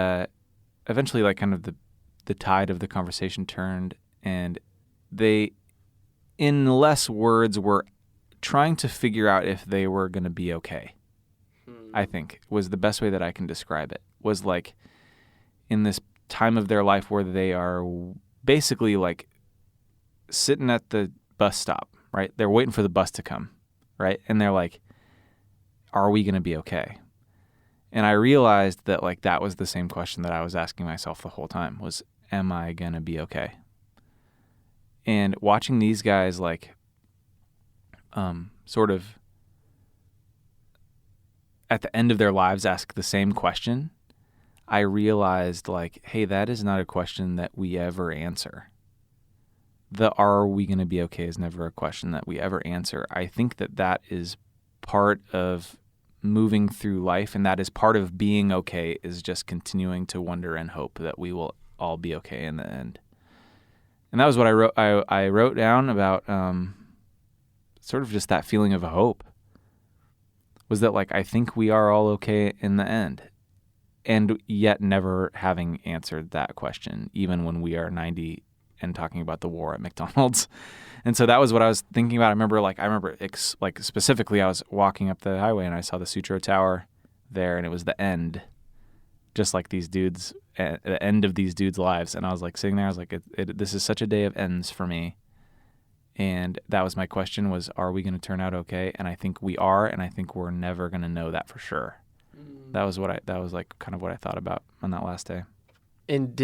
eventually like kind of the tide of the conversation turned, and they, in less words, were trying to figure out if they were going to be okay. I think was the best way that I can describe it. Was like in this time of their life where they are basically like sitting at the bus stop, right? They're waiting for the bus to come, right? And they're like, are we going to be okay? And I realized that like that was the same question that I was asking myself the whole time, was, am I going to be okay? And watching these guys like sort of at the end of their lives ask the same question, I realized like, hey, that is not a question that we ever answer. The are we going to be okay is never a question that we ever answer. I think that is part of moving through life, and that is part of being okay, is just continuing to wonder and hope that we will all be okay in the end. And that was what I wrote. I wrote down about sort of just that feeling of hope. Was that like, I think we are all okay in the end, and yet never having answered that question, even when we are 90 and talking about the war at McDonald's. And so that was what I was thinking about. I remember specifically, I was walking up the highway and I saw the Sutro Tower there, and it was the end, just like these dudes, the end of these dudes' lives. And I was like sitting there, I was like, this is such a day of ends for me. And that was my question, was, are we going to turn out okay? And I think we are, and I think we're never going to know that for sure. That was like kind of what I thought about on that last day. And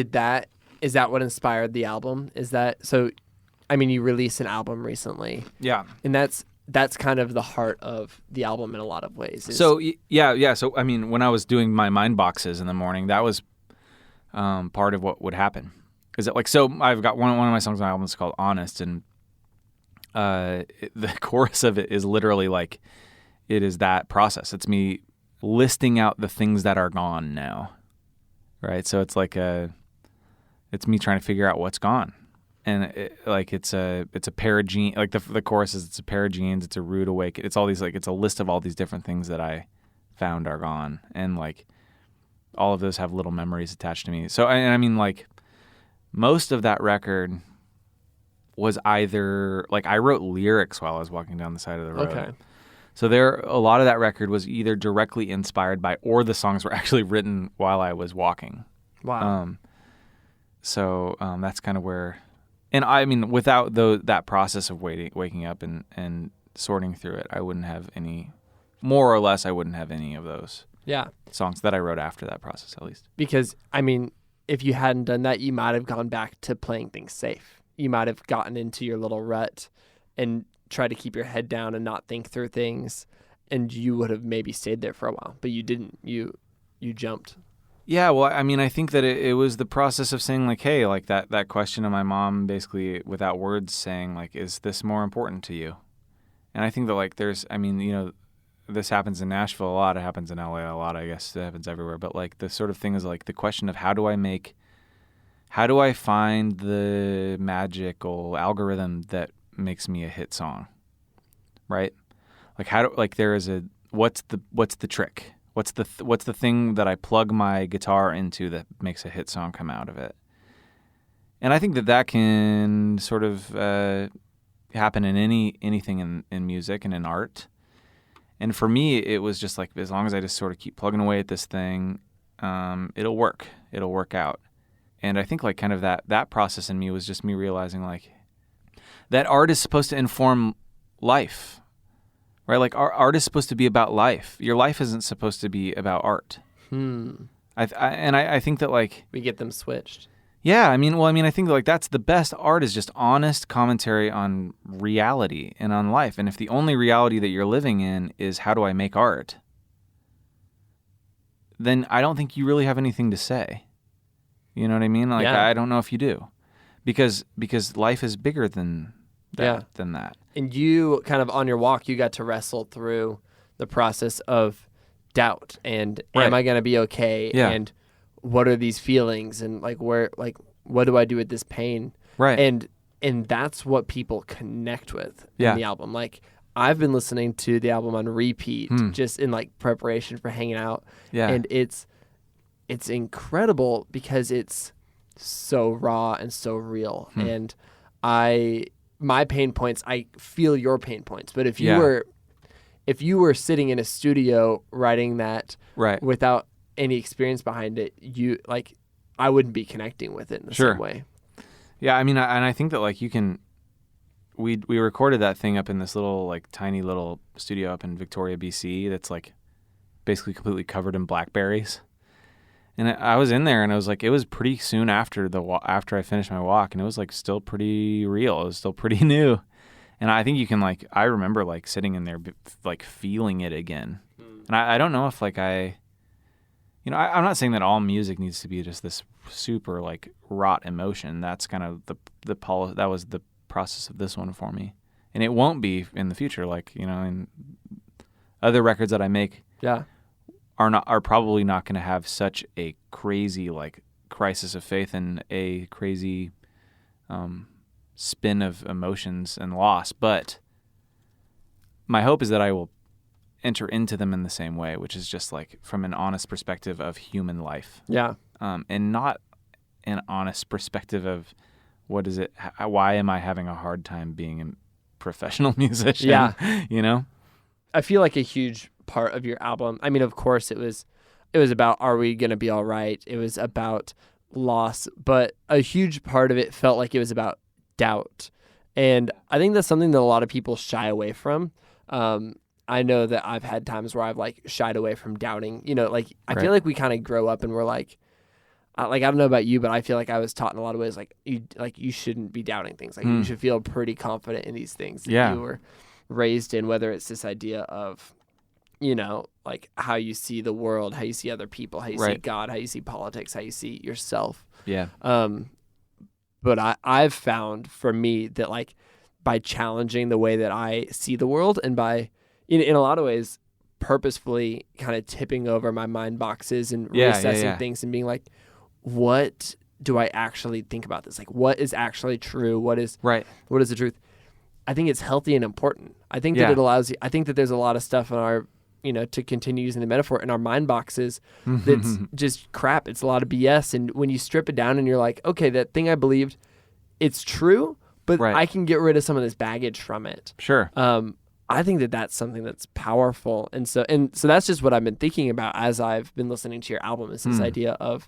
is that what inspired the album? Is that, so, I mean, you released an album recently. Yeah. And that's kind of the heart of the album in a lot of ways. So, yeah. So, I mean, when I was doing my mind boxes in the morning, that was part of what would happen. Is that like, so I've got one of my songs on my album is called Honest, and the chorus of it is literally like, it is that process. It's me listing out the things that are gone now, right? So it's like it's me trying to figure out what's gone, and it's a pair of jeans. Like the chorus is, it's a pair of jeans, it's a rude awakening. It's all these, like, it's a list of all these different things that I found are gone, and like all of those have little memories attached to me. So I mean, like, most of that record was either like, I wrote lyrics while I was walking down the side of the road. Okay. So a lot of that record was either directly inspired by, or the songs were actually written while I was walking. Wow. So that's kind of where, and I mean, without that process of waking up and sorting through it, I wouldn't have any, more or less, I wouldn't have any of those songs that I wrote after that process, at least. Because, I mean, if you hadn't done that, you might have gone back to playing things safe. You might have gotten into your little rut and tried to keep your head down and not think through things, and you would have maybe stayed there for a while, but you didn't. You jumped. Yeah, well, I mean, I think that it was the process of saying, like, hey, like that question of my mom, basically without words, saying, like, is this more important to you? And I think that, like, this happens in Nashville a lot. It happens in LA a lot, I guess. It happens everywhere. But, like, the sort of thing is, like, the question of how do I find the magical algorithm that makes me a hit song, right? Like, what's the trick? What's the thing that I plug my guitar into that makes a hit song come out of it? And I think that can sort of happen in anything in music and in art. And for me, it was just like, as long as I just sort of keep plugging away at this thing, it'll work. It'll work out. And I think, like, kind of that process in me was just me realizing, like, that art is supposed to inform life. Right, like art is supposed to be about life. Your life isn't supposed to be about art. I think that, like, we get them switched. Yeah, I think that, like, that's the best art, is just honest commentary on reality and on life. And if the only reality that you're living in is how do I make art, then I don't think you really have anything to say. You know what I mean? Like, I don't know if you do, because life is bigger than that. And you kind of, on your walk, you got to wrestle through the process of doubt and am I going to be okay? Yeah. And what are these feelings? And, like, what do I do with this pain? Right. And that's what people connect with Yeah. in the album. Like, I've been listening to the album on repeat just in, like, preparation for hanging out. Yeah. And it's incredible because it's so raw and so real. And my pain points, I feel your pain points. But if you were sitting in a studio writing that without any experience behind it, I wouldn't be connecting with it in the same way. Yeah, I mean, and I think that, like, you can. We recorded that thing up in this little, like, tiny little studio up in Victoria, BC. That's, like, basically completely covered in blackberries. And I was in there, and I was like, it was pretty soon after I finished my walk, and it was, like, still pretty real. It was still pretty new. And I think you can, like, I remember, like, sitting in there, like, feeling it again. And I don't know if, like, I'm not saying that all music needs to be just this super, like, wrought emotion. That's kind of that was the process of this one for me. And it won't be in the future, like, in other records that I make. Yeah. Are probably not going to have such a crazy, like, crisis of faith and a crazy spin of emotions and loss. But my hope is that I will enter into them in the same way, which is just, like, from an honest perspective of human life. Yeah. And not an honest perspective of why am I having a hard time being a professional musician? Yeah. I feel like a huge part of your album, I mean, of course it was about, are we going to be all right? It was about loss, but a huge part of it felt like it was about doubt. And I think that's something that a lot of people shy away from. I know that I've had times where I've, like, shied away from doubting, I feel like we kind of grow up and we're like, I don't know about you, but I feel like I was taught in a lot of ways, you shouldn't be doubting things. Like, you should feel pretty confident in these things that you were raised in, whether it's this idea of, like, how you see the world, how you see other people, how you see God, how you see politics, how you see yourself. Yeah. But I've found for me that, like, by challenging the way that I see the world and by, in a lot of ways, purposefully kind of tipping over my mind boxes and reassessing things and being like, what do I actually think about this? Like, what is actually true? What is the truth? I think it's healthy and important. I think that it allows you, I think that there's a lot of stuff in our, to continue using the metaphor, in our mind boxes that's just crap. It's a lot of BS. And when you strip it down and you're like, okay, that thing I believed, it's true, but I can get rid of some of this baggage from it. Sure. I think that that's something that's powerful. And so that's just what I've been thinking about as I've been listening to your album, is this idea of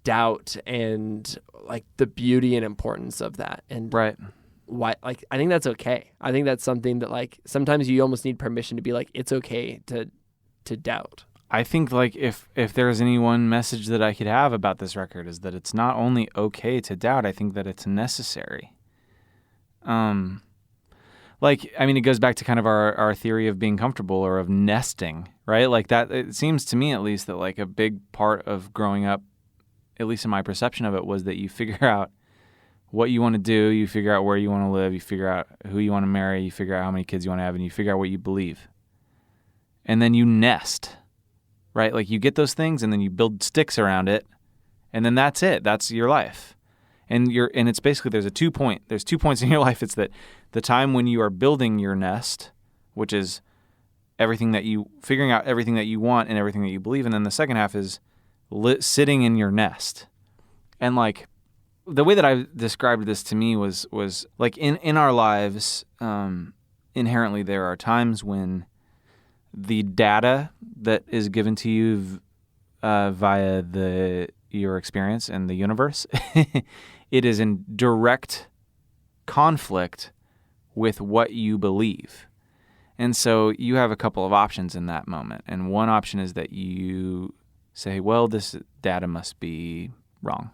doubt and, like, the beauty and importance of that. And why, like, I think that's okay. I think that's something that, like, sometimes you almost need permission to be like, it's okay to doubt. I think like if there's any one message that I could have about this record is that it's not only okay to doubt, I think that it's necessary. Like, I mean, it goes back to kind of our theory of being comfortable or of nesting, right? Like that, it seems to me at least that like a big part of growing up, at least in my perception of it, was that you figure out what you want to do, you figure out where you want to live, you figure out who you want to marry, you figure out how many kids you want to have, and you figure out what you believe. And then you nest, right? Like you get those things and then you build sticks around it, and then that's it. That's your life. And it's basically there's 2 points in your life. It's that the time when you are building your nest, which is figuring out everything that you want and everything that you believe, and then the second half is sitting in your nest. And like the way that I described this to me was like in our lives, inherently there are times when the data that is given to you via your experience and the universe, it is in direct conflict with what you believe. And so you have a couple of options in that moment. And one option is that you say, well, this data must be wrong.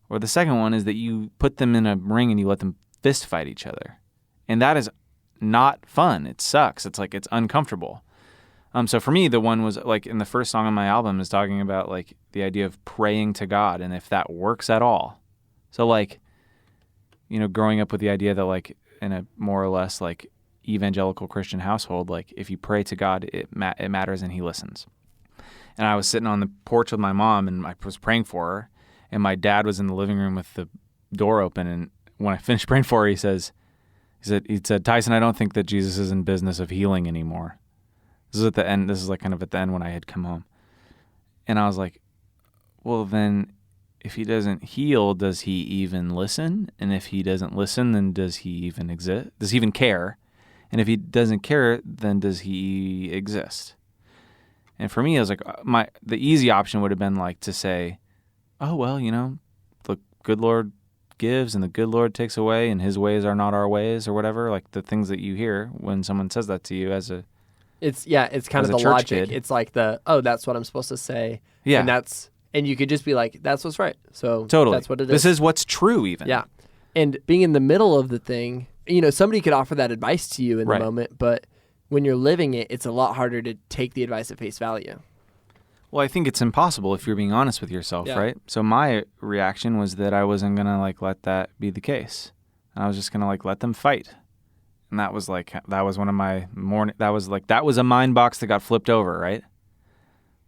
Or the second one is that you put them in a ring and you let them fist fight each other. And that is not fun. It sucks. It's like, it's uncomfortable. So for me, the one was like in the first song on my album is talking about like the idea of praying to God and if that works at all. So like, you know, growing up with the idea that like in a more or less like evangelical Christian household, like if you pray to God, it matters and he listens. And I was sitting on the porch with my mom and I was praying for her, and my dad was in the living room with the door open. And when I finished praying for her, he said, Tyson, I don't think that Jesus is in business of healing anymore. This is at the end. This is like kind of at the end when I had come home. And I was like, well, then if he doesn't heal, does he even listen? And if he doesn't listen, then does he even exist? Does he even care? And if he doesn't care, then does he exist? And for me, I was like, the easy option would have been like to say, oh, well, you know, the good Lord gives and the good Lord takes away and his ways are not our ways or whatever. Like the things that you hear when someone says that to you as a It's kind of the logic. Kid. It's like that's what I'm supposed to say. Yeah. And you could just be like, that's what's right. So totally. That's what it is. This is what's true even. Yeah. And being in the middle of the thing, you know, somebody could offer that advice to you in the moment, but when you're living it, it's a lot harder to take the advice at face value. Well, I think it's impossible if you're being honest with yourself, right? So my reaction was that I wasn't going to like let that be the case. I was just going to like let them fight. And that was one of my that was a mind box that got flipped over, right?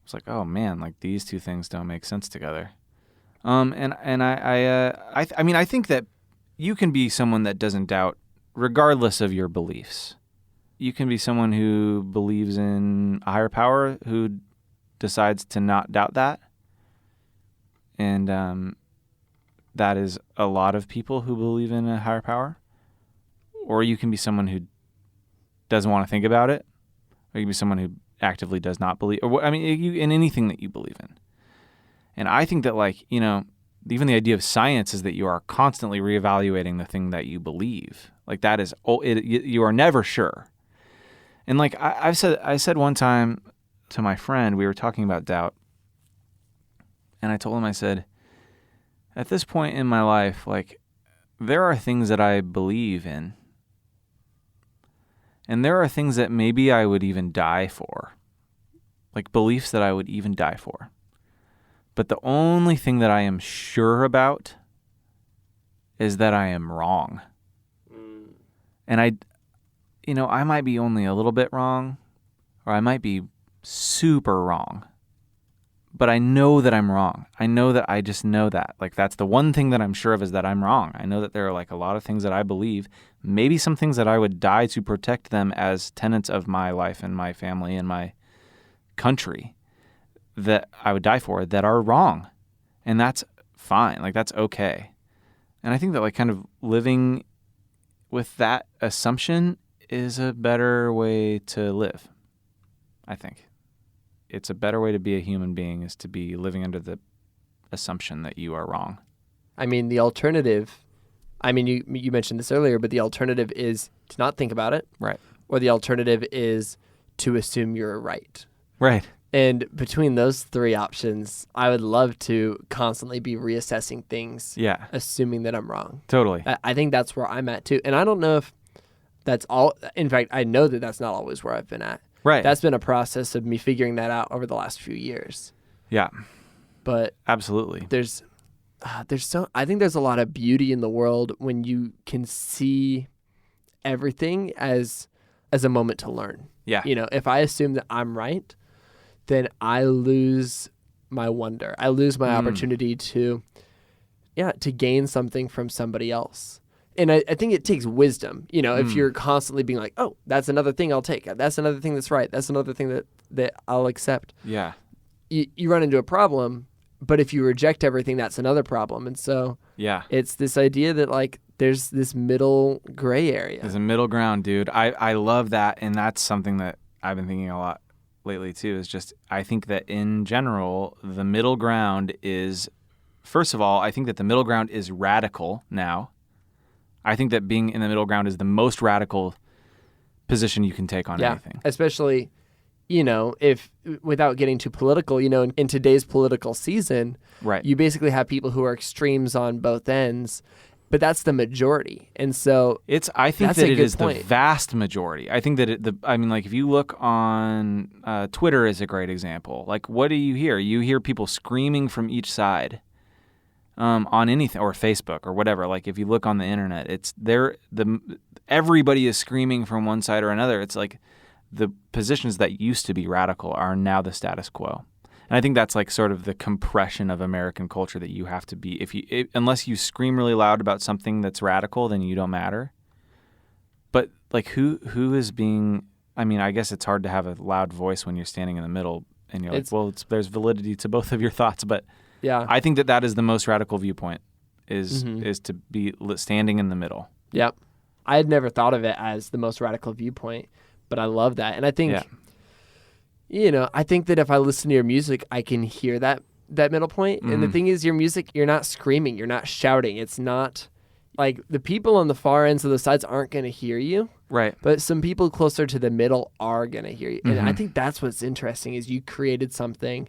It's like, oh man, like these two things don't make sense together. I mean, I think that you can be someone that doesn't doubt regardless of your beliefs. You can be someone who believes in a higher power who decides to not doubt that. And that is a lot of people who believe in a higher power. Or you can be someone who doesn't want to think about it. Or you can be someone who actively does not believe. Or I mean, in anything that you believe in. And I think that, like, you know, even the idea of science is that you are constantly reevaluating the thing that you believe. Like that is, you are never sure. And like I said one time to my friend, we were talking about doubt, and I told him, I said, at this point in my life, like there are things that I believe in, and there are things that maybe I would even die for, like beliefs that I would even die for. But the only thing that I am sure about is that I am wrong. And I might be only a little bit wrong, or I might be super wrong. But I know that I'm wrong. I just know that. Like that's the one thing that I'm sure of, is that I'm wrong. I know that there are like a lot of things that I believe, maybe some things that I would die to protect them as tenets of my life and my family and my country, that I would die for, that are wrong. And that's fine. Like that's okay. And I think that like kind of living with that assumption is a better way to live. I think it's a better way to be a human being, is to be living under the assumption that you are wrong. I mean, the alternative, you mentioned this earlier, but the alternative is to not think about it. Right. Or the alternative is to assume you're right. Right. And between those three options, I would love to constantly be reassessing things, Yeah. assuming that I'm wrong. Totally. I think that's where I'm at too. And I don't know if that's all. In fact, I know that that's not always where I've been at. Right. That's been a process of me figuring that out over the last few years. Yeah. But Absolutely. I think there's a lot of beauty in the world when you can see everything as a moment to learn. Yeah. If I assume that I'm right, then I lose my wonder. I lose my opportunity to gain something from somebody else. And I think it takes wisdom, if you're constantly being like, oh, that's another thing I'll take. That's another thing that's right. That's another thing that I'll accept. Yeah. You run into a problem, but if you reject everything, that's another problem. And so it's this idea that like there's this middle gray area. There's a middle ground, dude. I love that. And that's something that I've been thinking a lot lately too, is just, I think that in general, the middle ground is, first of all, I think that the middle ground is radical now. I think that being in the middle ground is the most radical position you can take on anything. Especially, if without getting too political, in today's political season, right, you basically have people who are extremes on both ends, but that's the majority. And so I think that it is point. the vast majority. I think that if you look on Twitter is a great example. Like, what do you hear? You hear people screaming from each side. On anything, or Facebook or whatever. Like if you look on the internet, everybody is screaming from one side or another. It's like the positions that used to be radical are now the status quo. And I think that's like sort of the compression of American culture, that you have to be, unless you scream really loud about something that's radical, then you don't matter. But like who is being, I guess it's hard to have a loud voice when you're standing in the middle and you're there's validity to both of your thoughts, but yeah, I think that is the most radical viewpoint, is to be standing in the middle. Yep. I had never thought of it as the most radical viewpoint, but I love that. And I think, I think that if I listen to your music, I can hear that middle point. And the thing is, your music, you're not screaming, you're not shouting. It's not like the people on the far ends of the sides aren't going to hear you. Right. But some people closer to the middle are going to hear you. And I think that's what's interesting, is you created something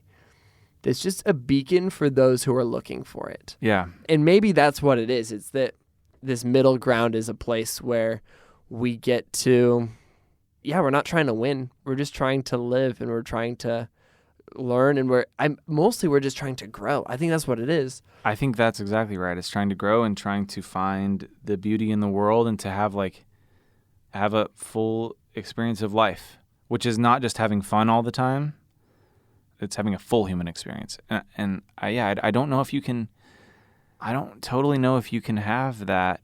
it's just a beacon for those who are looking for it. Yeah. And maybe that's what it is. It's that this middle ground is a place where we get to, we're not trying to win. We're just trying to live, and we're trying to learn, and we're just trying to grow. I think that's what it is. I think that's exactly right. It's trying to grow and trying to find the beauty in the world, and to have a full experience of life, which is not just having fun all the time. It's having a full human experience. And I don't know if you can, I don't totally know if you can have that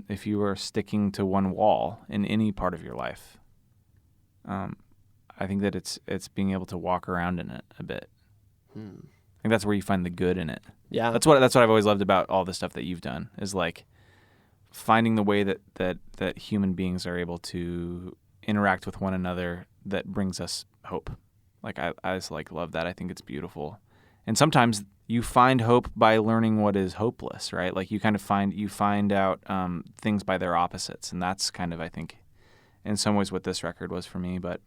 if you are sticking to one wall in any part of your life. I think that it's being able to walk around in it a bit. I think that's where you find the good in it. Yeah. That's what I've always loved about all the stuff that you've done, is like finding the way that human beings are able to interact with one another that brings us hope. Like I just love that. I think it's beautiful. And sometimes you find hope by learning what is hopeless, right? Like you find out things by their opposites, and that's kind of, I think, in some ways what this record was for me. But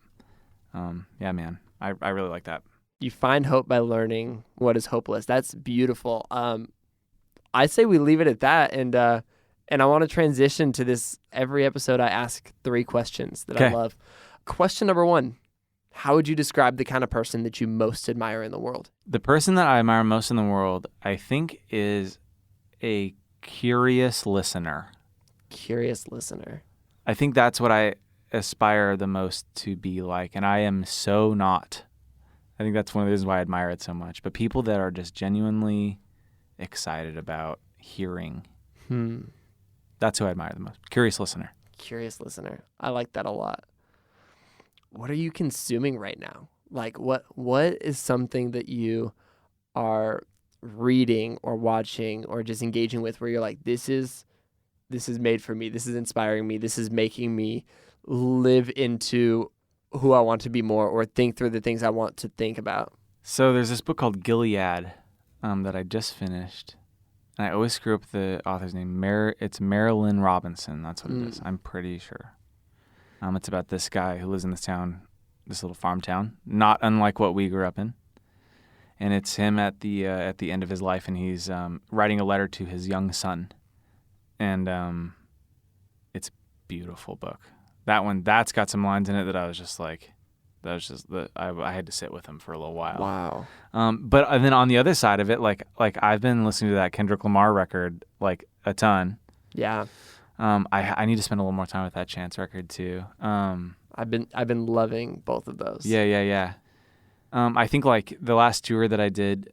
yeah, man, I really like that. You find hope by learning what is hopeless. That's beautiful. I say we leave it at that, and I want to transition to this. Every episode, I ask 3 questions that I love. Question number 1. How would you describe the kind of person that you most admire in the world? The person that I admire most in the world, I think, is a curious listener. Curious listener. I think that's what I aspire the most to be like, and I am so not. I think that's one of the reasons why I admire it so much. But people that are just genuinely excited about hearing. That's who I admire the most. Curious listener. Curious listener. I like that a lot. What are you consuming right now? Like what is something that you are reading or watching or just engaging with where you're like, this is made for me. This is inspiring me. This is making me live into who I want to be more, or think through the things I want to think about. So there's this book called Gilead that I just finished. And I always screw up the author's name. It's Marilyn Robinson. That's what it is. I'm pretty sure. It's about this guy who lives in this town this little farm town, not unlike what we grew up in. And it's him at the end of his life, and he's writing a letter to his young son. And it's a beautiful book. That's got some lines in it that I was just like, I had to sit with him for a little while. Wow. But then on the other side of it, like I've been listening to that Kendrick Lamar record like a ton. Yeah. I need to spend a little more time with that Chance record too. I've been loving both of those. Yeah. I think like the last tour that I did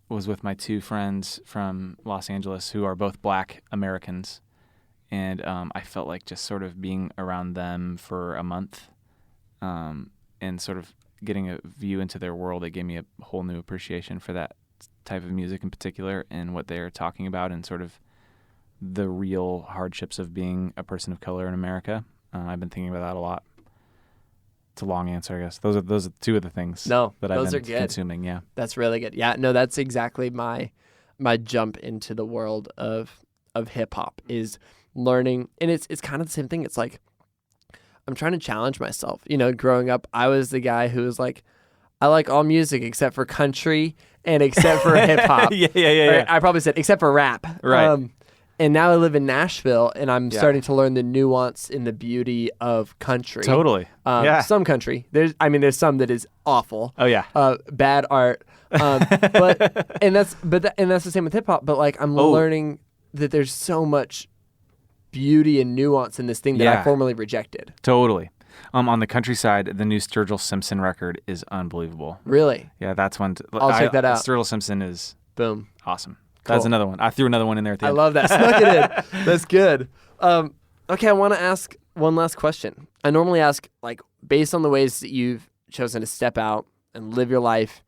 was with my two friends from Los Angeles who are both Black Americans. And I felt like just sort of being around them for a month and sort of getting a view into their world, it gave me a whole new appreciation for that type of music in particular and what they're talking about and sort of the real hardships of being a person of color in America. I've been thinking about that a lot. It's a long answer, I guess. Those are two of the things that I've been consuming. Yeah, that's really good. Yeah, no, that's exactly my jump into the world of hip hop is learning, and it's kind of the same thing. It's like I'm trying to challenge myself. You know, growing up, I was the guy who was like, I like all music except for country and except for hip hop. Yeah. I probably said except for rap. Right. And now I live in Nashville, and I'm starting to learn the nuance and the beauty of country. Totally. Some country. There's some that is awful. Oh yeah. Bad art. But that's the same with hip hop. But like I'm learning that there's so much beauty and nuance in this thing that I formerly rejected. Totally. On the countryside, the new Sturgill Simpson record is unbelievable. Really? Yeah, that's one. I'll check that out. Sturgill Simpson is boom. Awesome. Cool. That's another one. I threw another one in there at the end. I love that. Snuck it in. That's good. Okay, I want to ask one last question. I normally ask, like, based on the ways that you've chosen to step out and live your life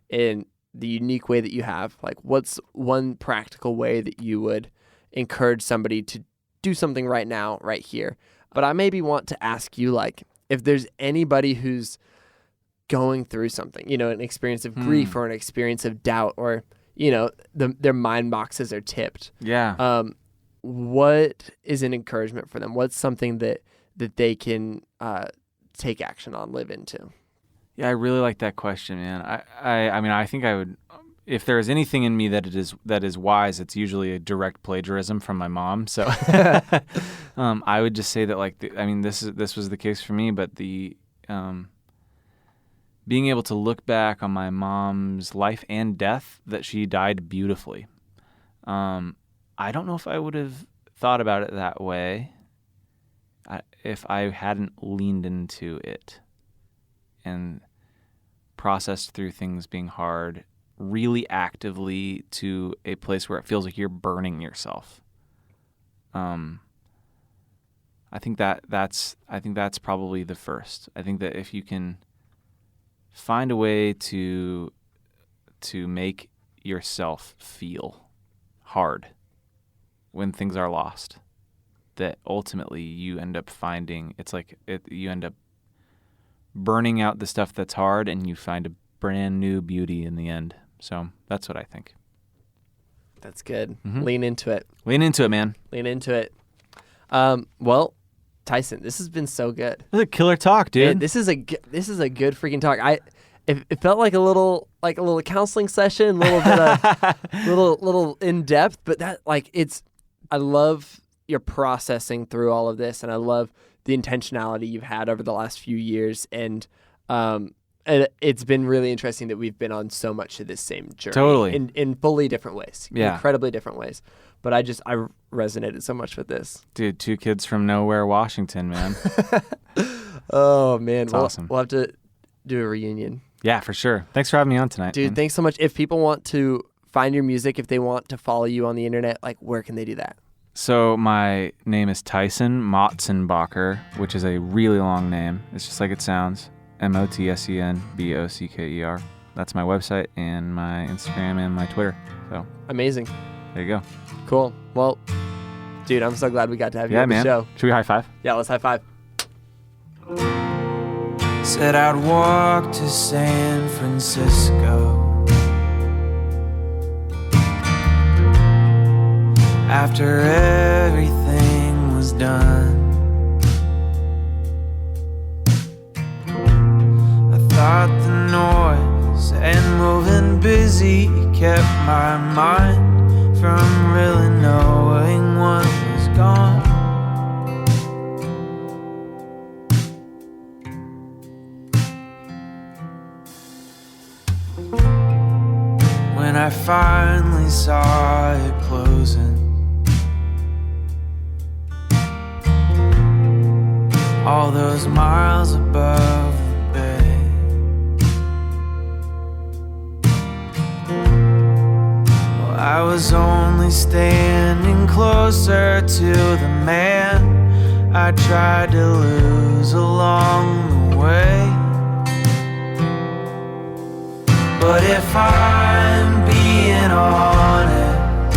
in the unique way that you have, like, what's one practical way that you would encourage somebody to do something right now, right here? But I maybe want to ask you, like, if there's anybody who's going through something, you know, an experience of grief or an experience of doubt or, you know, their mind boxes are tipped. Yeah. What is an encouragement for them? What's something that they can take action on, live into? Yeah, I really like that question, man. I mean, I think I would, if there is anything in me that is wise, it's usually a direct plagiarism from my mom. So I would just say that, like, this was the case for me, but the being able to look back on my mom's life and death, that she died beautifully. I don't know if I would have thought about it that way if I hadn't leaned into it and processed through things being hard really actively to a place where it feels like you're burning yourself. I think that's probably the first. I think that if you can find a way to make yourself feel hard when things are lost, that ultimately you end up finding you end up burning out the stuff that's hard and you find a brand new beauty in the end. So that's what I think. That's good. Mm-hmm. Lean into it. Lean into it, man. Lean into it. Well, Tyson, this has been so good. This is a killer talk, dude. Man, this is a good freaking talk. It felt like a little counseling session, a little bit of little in depth, but I love your processing through all of this, and I love the intentionality you've had over the last few years, and it's been really interesting that we've been on so much of this same journey, totally, in fully different ways, yeah, incredibly different ways. But I resonated so much with this, dude. 2 kids from nowhere, Washington, man. Oh man, it's awesome. We'll have to do a reunion. Yeah, for sure. Thanks for having me on tonight, dude. Man. Thanks so much. If people want to find your music, if they want to follow you on the internet, like, where can they do that? So my name is Tyson Motsenbocker, which is a really long name. It's just like it sounds. Motsenbocker. That's my website and my Instagram and my Twitter. So amazing. There you go. Cool. Well, dude, I'm so glad we got to have you on the show. Should we high five? Yeah, let's high five. Said I'd walk to San Francisco after everything was done. busy kept my mind from really knowing what was gone. When I finally saw it closing, all those miles above the bay, well, I was only standing closer to the man I tried to lose along the way. But if I'm being honest,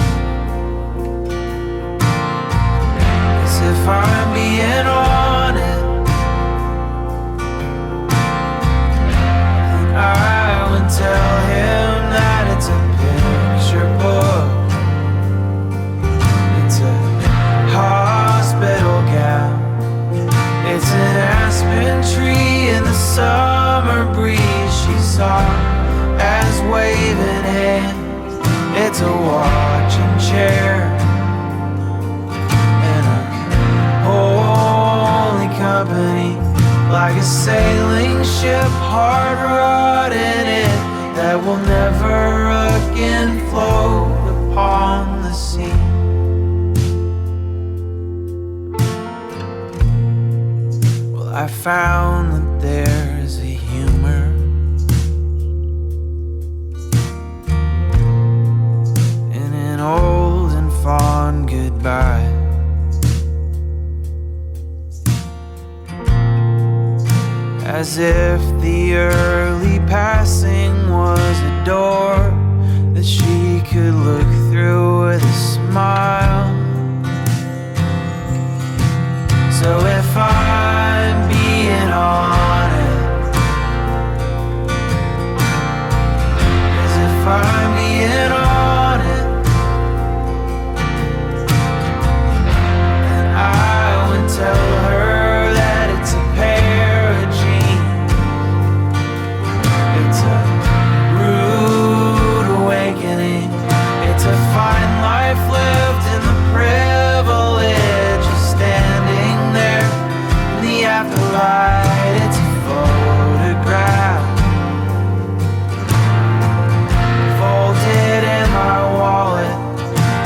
yes, if I'm being honest, then I would tell him that it's a picture book, it's a hospital gown, it's an aspen tree in the summer breeze. She saw as waving hands, it's a watching chair and a holy company, like a sailing ship hard rotted in, that will never again float upon the sea. Well, I found that there's a humor old and fond goodbye, as if the early passing was a door that she could look through with a smile. So if I'm being honest, as if I'm being honest, tell her that it's a pair of jeans, it's a rude awakening, it's a fine life lived in the privilege of standing there in the afterlight. It's a photograph folded in my wallet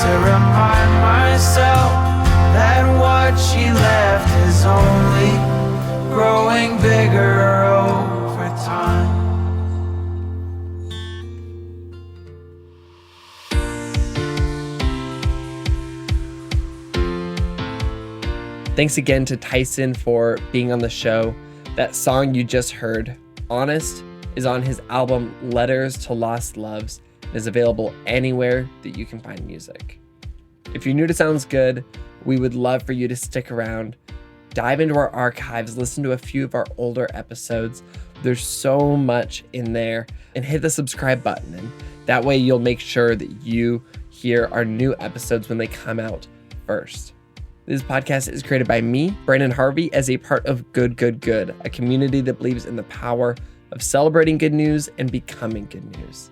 to remind myself that what she left is only growing bigger over time. Thanks again to Tyson for being on the show. That song you just heard, Honest, is on his album Letters to Lost Loves and is available anywhere that you can find music. If you're new to Sounds Good, we would love for you to stick around, dive into our archives, listen to a few of our older episodes. There's so much in there, and hit the subscribe button. And that way you'll make sure that you hear our new episodes when they come out first. This podcast is created by me, Branden Harvey, as a part of Good, Good, Good, a community that believes in the power of celebrating good news and becoming good news.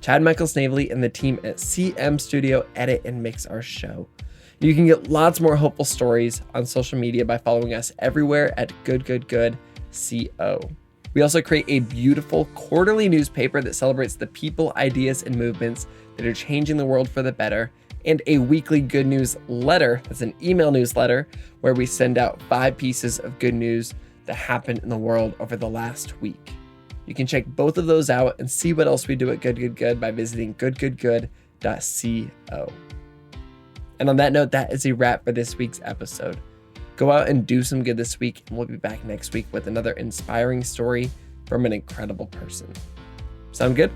Chad Michael Snavely and the team at CM Studio edit and mix our show. You can get lots more hopeful stories on social media by following us everywhere at GoodGoodGoodCO. We also create a beautiful quarterly newspaper that celebrates the people, ideas, and movements that are changing the world for the better, and a weekly good news letter that's an email newsletter where we send out 5 pieces of good news that happened in the world over the last week. You can check both of those out and see what else we do at Good Good Good by visiting goodgoodgood.co. And on that note, that is a wrap for this week's episode. Go out and do some good this week, and we'll be back next week with another inspiring story from an incredible person. Sound good?